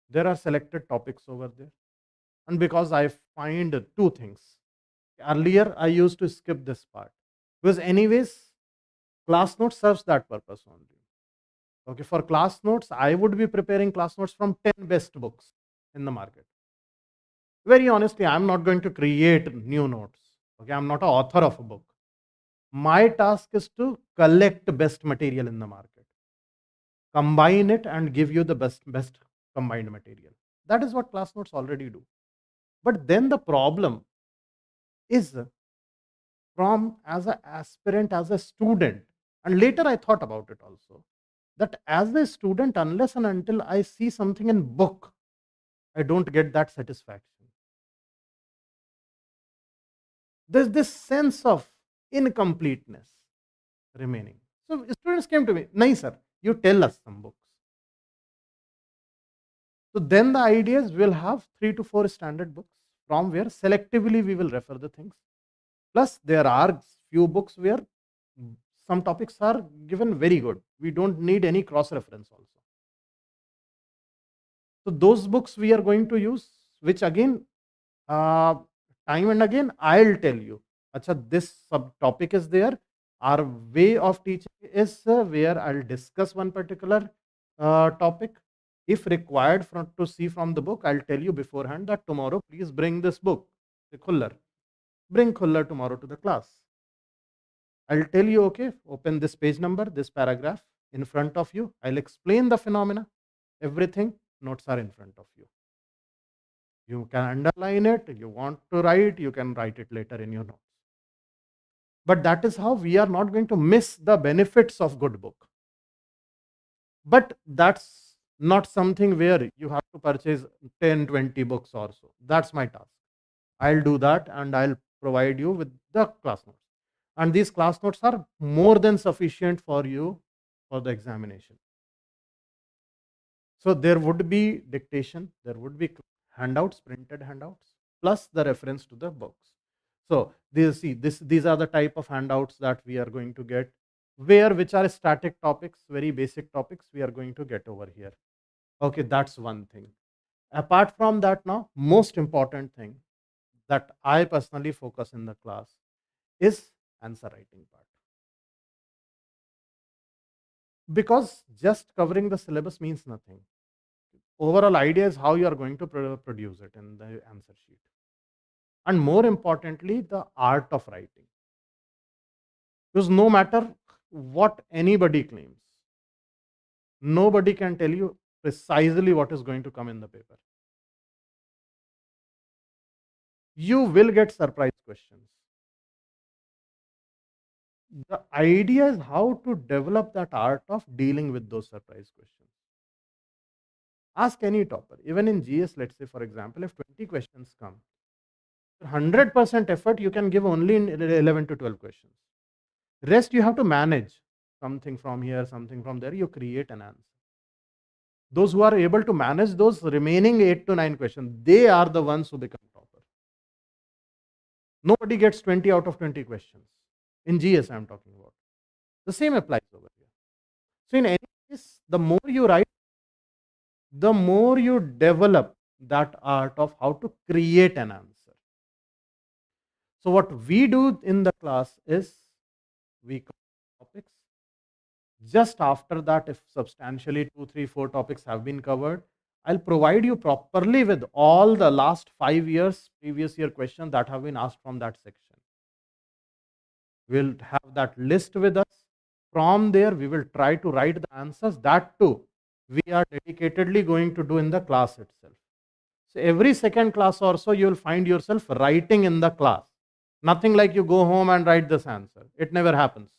There are selected topics over there. And because I find 2 things. Earlier, I used to skip this part. Because anyways, class notes serves that purpose only. Okay, for class notes, I would be preparing class notes from 10 best books in the market. Very honestly, I'm not going to create new notes. Okay, I'm not an author of a book. My task is to collect best material in the market, combine it, and give you the best combined material. That is what class notes already do. But then the problem is, from as an aspirant, as a student, and later I thought about it also, that as a student, unless and until I see something in book, I don't get that satisfaction. There's this sense of incompleteness remaining. So students came to me, "Nahi sir, you tell us some books." So then the idea is we'll have 3 to 4 standard books from where selectively we will refer the things. Plus there are few books where some topics are given very good. We don't need any cross reference also. So those books we are going to use, which again, time and again, I'll tell you, Acha, this subtopic is there. Our way of teaching is where I'll discuss one particular topic. If required to see from the book, I'll tell you beforehand that tomorrow, please bring this book, the Khuller. Bring Khuller tomorrow to the class. I'll tell you, okay, open this page number, this paragraph in front of you. I'll explain the phenomena, everything. Notes are in front of you. You can underline it. You want to write, you can write it later in your notes. But that is how we are not going to miss the benefits of good book. But that's not something where you have to purchase 10, 20 books or so. That's my task. I'll do that and I'll provide you with the class notes. And these class notes are more than sufficient for you for the examination. So there would be dictation, there would be handouts, printed handouts, plus the reference to the books. So these are the type of handouts that we are going to get, which are static topics, very basic topics we are going to get over here. Okay, that's one thing. Apart from that, now, most important thing that I personally focus in the class is answer writing part. Because just covering the syllabus means nothing. Overall idea is how you are going to produce it in the answer sheet. And more importantly, the art of writing. Because no matter what anybody claims, nobody can tell you precisely what is going to come in the paper. You will get surprise questions. The idea is how to develop that art of dealing with those surprise questions. Ask any topper, even in GS, let's say, for example, if 20 questions come, 100% effort you can give only in 11 to 12 questions. Rest you have to manage something from here, something from there, you create an answer. Those who are able to manage those remaining 8 to 9 questions, they are the ones who become topper. Nobody gets 20 out of 20 questions. In GS, I'm talking about. The same applies over here. So in any case, the more you write, the more you develop that art of how to create an answer. So what we do in the class is we cover topics. Just after that, if substantially 2, 3, 4 topics have been covered, I'll provide you properly with all the last 5 years, previous year questions that have been asked from that section. We'll have that list with us. From there, we will try to write the answers. That too, we are dedicatedly going to do in the class itself. So every second class or so, you will find yourself writing in the class. Nothing like you go home and write this answer. It never happens.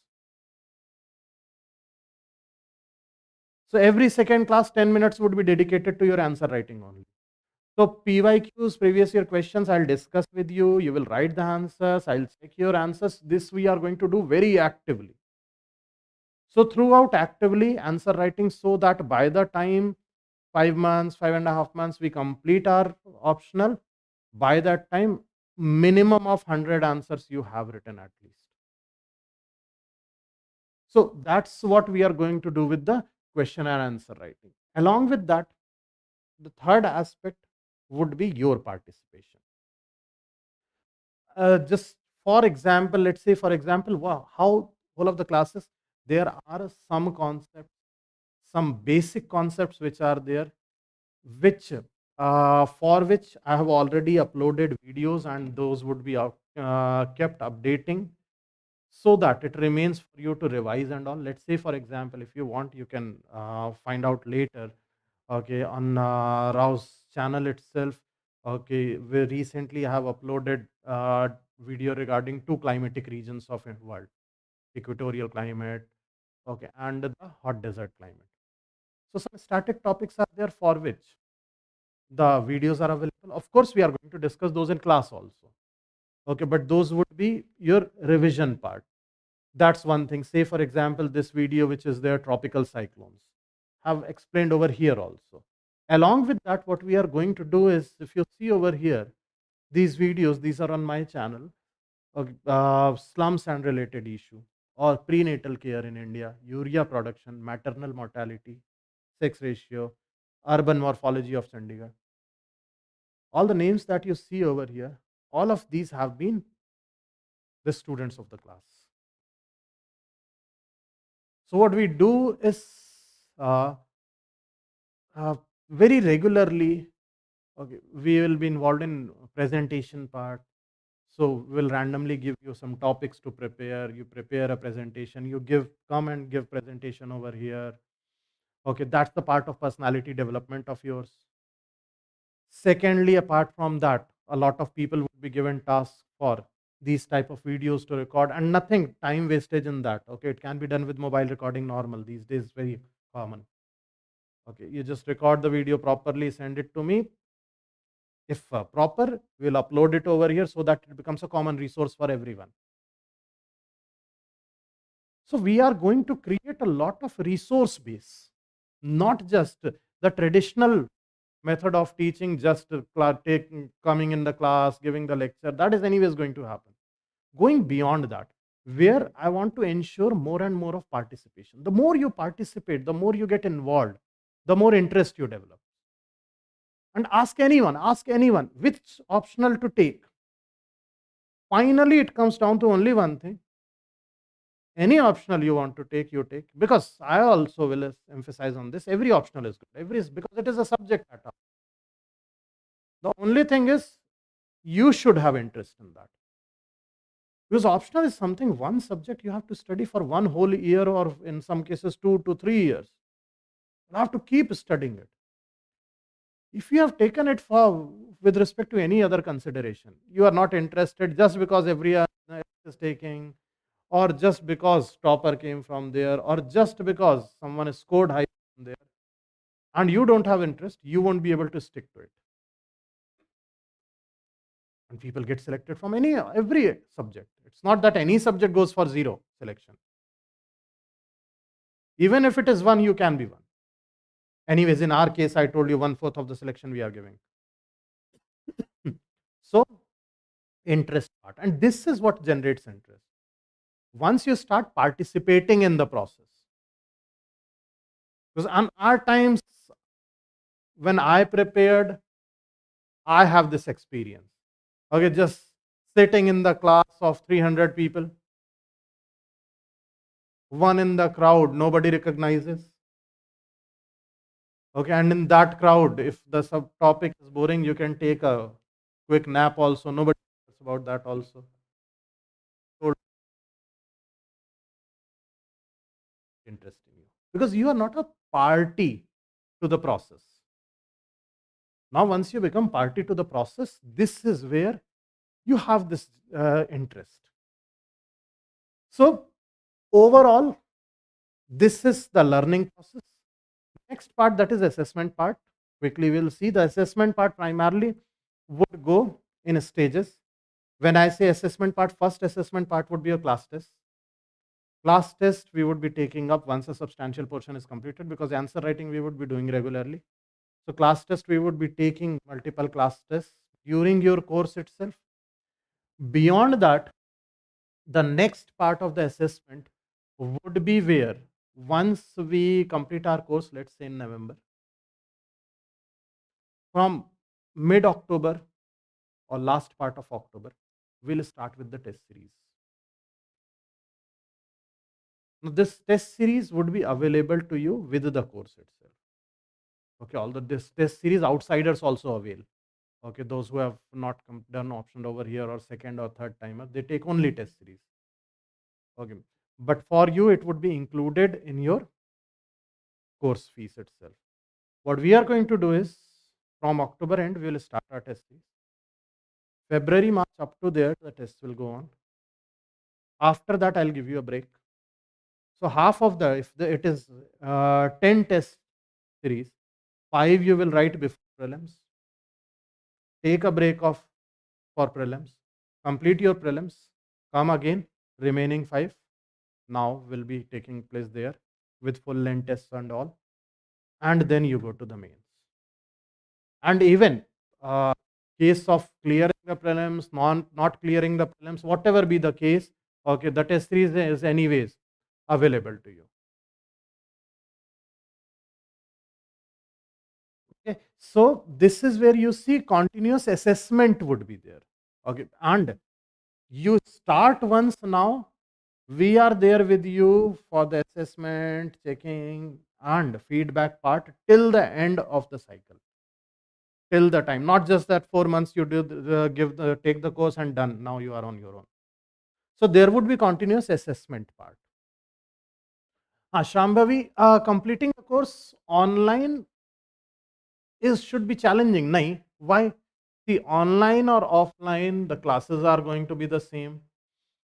So every second class, 10 minutes would be dedicated to your answer writing only. So PYQs, previous year questions, I'll discuss with you. You will write the answers. I'll check your answers. This we are going to do very actively. So throughout actively answer writing, so that by the time 5 months, 5.5 months, we complete our optional, by that time, minimum of 100 answers you have written at least. So that's what we are going to do with the question and answer writing. Along with that, the third aspect would be your participation. Just for example, let's say, for example, wow, how all of the classes, there are some concepts, some basic concepts which are there, which for which I have already uploaded videos, and those would be kept updating so that it remains for you to revise and all. Let's say, for example, if you want, you can find out later, okay, on RAU'S channel itself. Okay, we recently have uploaded video regarding two climatic regions of the world: equatorial climate, okay, and the hot desert climate. So some static topics are there for which the videos are available. Of course, we are going to discuss those in class also. Okay, but those would be your revision part. That's one thing. Say, for example, this video, which is their tropical cyclones, have explained over here also. Along with that, what we are going to do is, if you see over here, these videos, these are on my channel, slums and related issue, or prenatal care in India, urea production, maternal mortality, sex ratio, urban morphology of Chandigarh. All the names that you see over here, all of these have been the students of the class. So what we do is uh, very regularly, okay, we will be involved in presentation part. So we'll randomly give you some topics to prepare. You prepare a presentation. You come and give presentation over here. Okay, that's the part of personality development of yours. Secondly, apart from that, a lot of people would be given tasks for these type of videos to record, and nothing time wastage in that. Okay, it can be done with mobile recording normal these days, very common. Okay, you just record the video properly, send it to me. If proper, we'll upload it over here so that it becomes a common resource for everyone. So we are going to create a lot of resource base, not just the traditional method of teaching, just coming in the class, giving the lecture. That is anyways going to happen. Going beyond that, where I want to ensure more and more of participation. The more you participate, the more you get involved, the more interest you develop. And ask anyone which optional to take. Finally, it comes down to only one thing. Any optional you want to take, you take. Because I also will emphasize on this. Every optional is good. Because it is a subject matter. The only thing is, you should have interest in that. Because optional is something, one subject you have to study for one whole year, or in some cases 2 to 3 years. You have to keep studying it. If you have taken it for with respect to any other consideration, you are not interested just because everyone is taking, or just because topper came from there, or just because someone has scored high from there, and you don't have interest, you won't be able to stick to it. And people get selected from every subject. It's not that any subject goes for zero selection. Even if it is one, you can be one. Anyways, in our case, I told you 1/4 of the selection we are giving. So, interest part. And this is what generates interest. Once you start participating in the process. Because on our times, when I prepared, I have this experience. Okay, just sitting in the class of 300 people, one in the crowd, nobody recognizes. Okay, and in that crowd, if the subtopic is boring, you can take a quick nap also. Nobody cares about that also. So interesting you, because you are not a party to the process. Now, once you become party to the process, this is where you have this interest. So, overall, this is the learning process. Next part, that is assessment part. Quickly we'll see the assessment part primarily would go in stages. When I say assessment part, first assessment part would be a class test. Class test we would be taking up once a substantial portion is completed, because answer writing we would be doing regularly. So class test we would be taking multiple class tests during your course itself. Beyond that, the next part of the assessment would be where once we complete our course, let's say in November, from mid October or last part of October, we'll start with the test series. Now, this test series would be available to you with the course itself. Okay, although this test series outsiders also avail. Okay, those who have not done option over here or second or third timer, they take only test series. Okay, but for you it would be included in your course fees itself. What we are going to do is from October end we will start our test series. February, March up to there the tests will go on. After that I'll give you a break. So half of it is 10 test series, 5 you will write before prelims. Take a break for prelims, complete your prelims, come again, remaining 5 now will be taking place there with full length tests and all, and then you go to the mains. And even case of clearing the prelims, not clearing the prelims, whatever be the case, okay, the test series is anyways available to you. Okay, so this is where you see continuous assessment would be there. Okay, and you start once now. We are there with you for the assessment, checking, and feedback part till the end of the cycle. Till the time, not just that 4 months you do take the course and done. Now you are on your own. So there would be continuous assessment part. Shambhavi, completing the course online should be challenging. Nahi. Why? See, online or offline, the classes are going to be the same.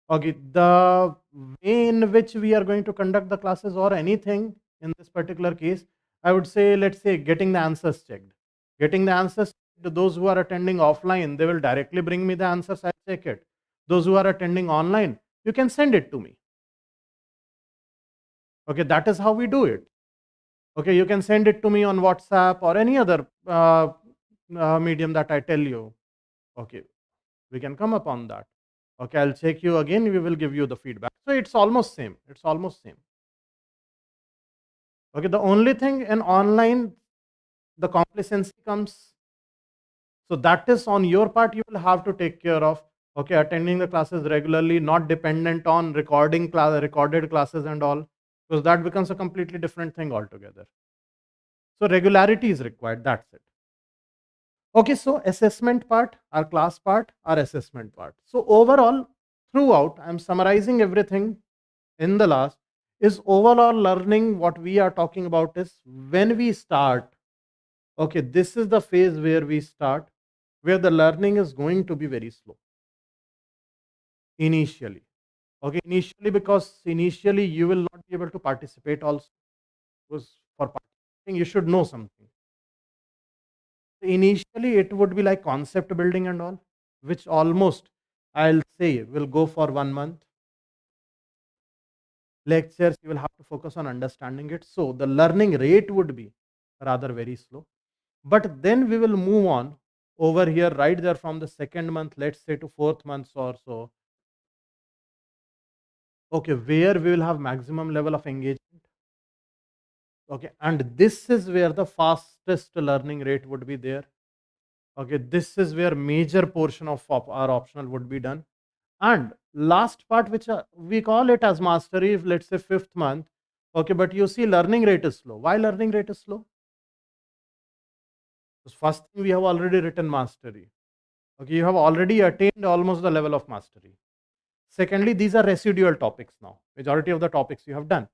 Okay, the way in which we are going to conduct the classes or anything in this particular case, I would say, let's say, getting the answers checked. Getting the answers to those who are attending offline, they will directly bring me the answers, I'll check it. Those who are attending online, you can send it to me. Okay, that is how we do it. Okay, you can send it to me on WhatsApp or any other medium that I tell you. Okay, we can come upon that. Okay, I'll check you again, we will give you the feedback. So it's almost same. It's almost same. Okay, the only thing in online, the complacency comes. So that is on your part, you will have to take care of. Okay, attending the classes regularly, not dependent on recorded classes and all, because that becomes a completely different thing altogether. So regularity is required, that's it. Okay, so assessment part, our class part, our assessment part. So overall, throughout, I'm summarizing everything in the last, is overall learning. What we are talking about is when we start, okay, this is the phase where we start, where the learning is going to be very slow initially. Okay, initially, because initially you will not be able to participate also, because for participating you should know something. Initially it would be like concept building and all, which almost I'll say will go for 1 month. Lectures you will have to focus on understanding it, so the learning rate would be rather very slow. But then we will move on over here right there from the second month, let's say, to 4th month or so. Okay, where we will have maximum level of engagement. Okay, and this is where the fastest learning rate would be there. Okay, this is where major portion of our optional would be done. And last part, which we call it as mastery, let's say 5th month. Okay, but you see learning rate is slow. Why learning rate is slow? Because first thing, we have already written mastery. Okay, you have already attained almost the level of mastery. Secondly, these are residual topics now. Majority of the topics you have done.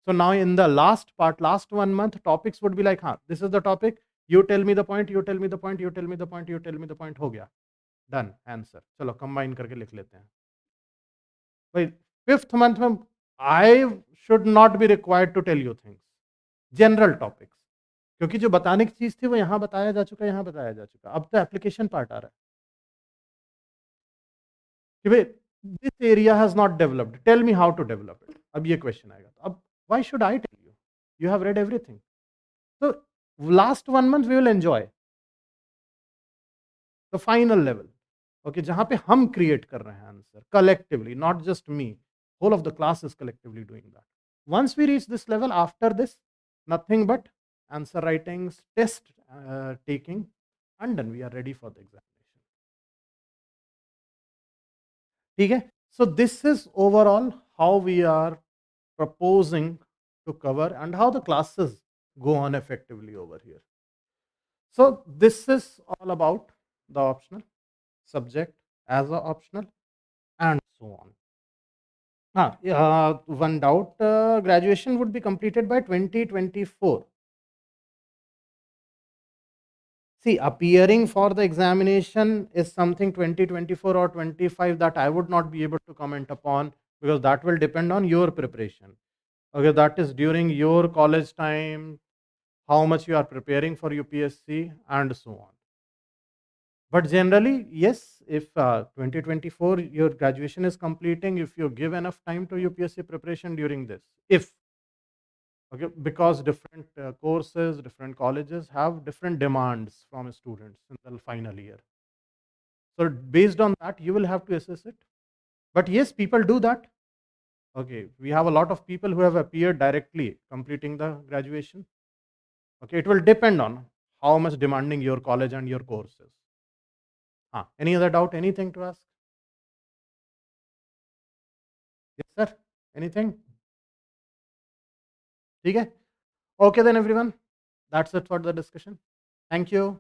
So now in the last part, last 1 month, topics would be like, this is the topic, you tell me the point, you tell me the point, you tell me the point, you tell me the point, ho gaya. Done, answer. Chalo, combine karke likh lete hain. By 5th month, I should not be required to tell you things. General topics, क्योंकि जो बताने की चीज थी वो यहाँ बताया जा चुका है, यहाँ बताया जा चुका, अब तो एप्लीकेशन पार्ट आ रहा है कि भाई this area has not developed, tell me how to develop it. अब ये क्वेश्चन आएगा, तो अब why should I tell you, you have read everything. तो last 1 month we will enjoy the final level, okay, जहां पे हम क्रिएट कर रहे हैं answer collectively, not just me, whole of the class is collectively doing that. Once we reach this level, after this, nothing but answer writings, test taking, and then we are ready for the examination. ठीक है, so this is overall how we are proposing to cover and how the classes go on effectively over here. So this is all about the optional subject as a optional and so on. One doubt, graduation would be completed by 2024. See, appearing for the examination is something 2024 or 25 that I would not be able to comment upon, because that will depend on your preparation. Okay, that is during your college time, how much you are preparing for UPSC and so on. But generally, yes, if 2024 your graduation is completing, if you give enough time to UPSC preparation during this, if okay, because different courses, different colleges have different demands from students in the final year. So based on that, you will have to assess it. But yes, people do that. Okay, we have a lot of people who have appeared directly completing the graduation. Okay, it will depend on how much demanding your college and your course is. Any other doubt? Anything to ask? Yes, sir. Anything? Okay. Okay then, everyone. That's it for the discussion. Thank you.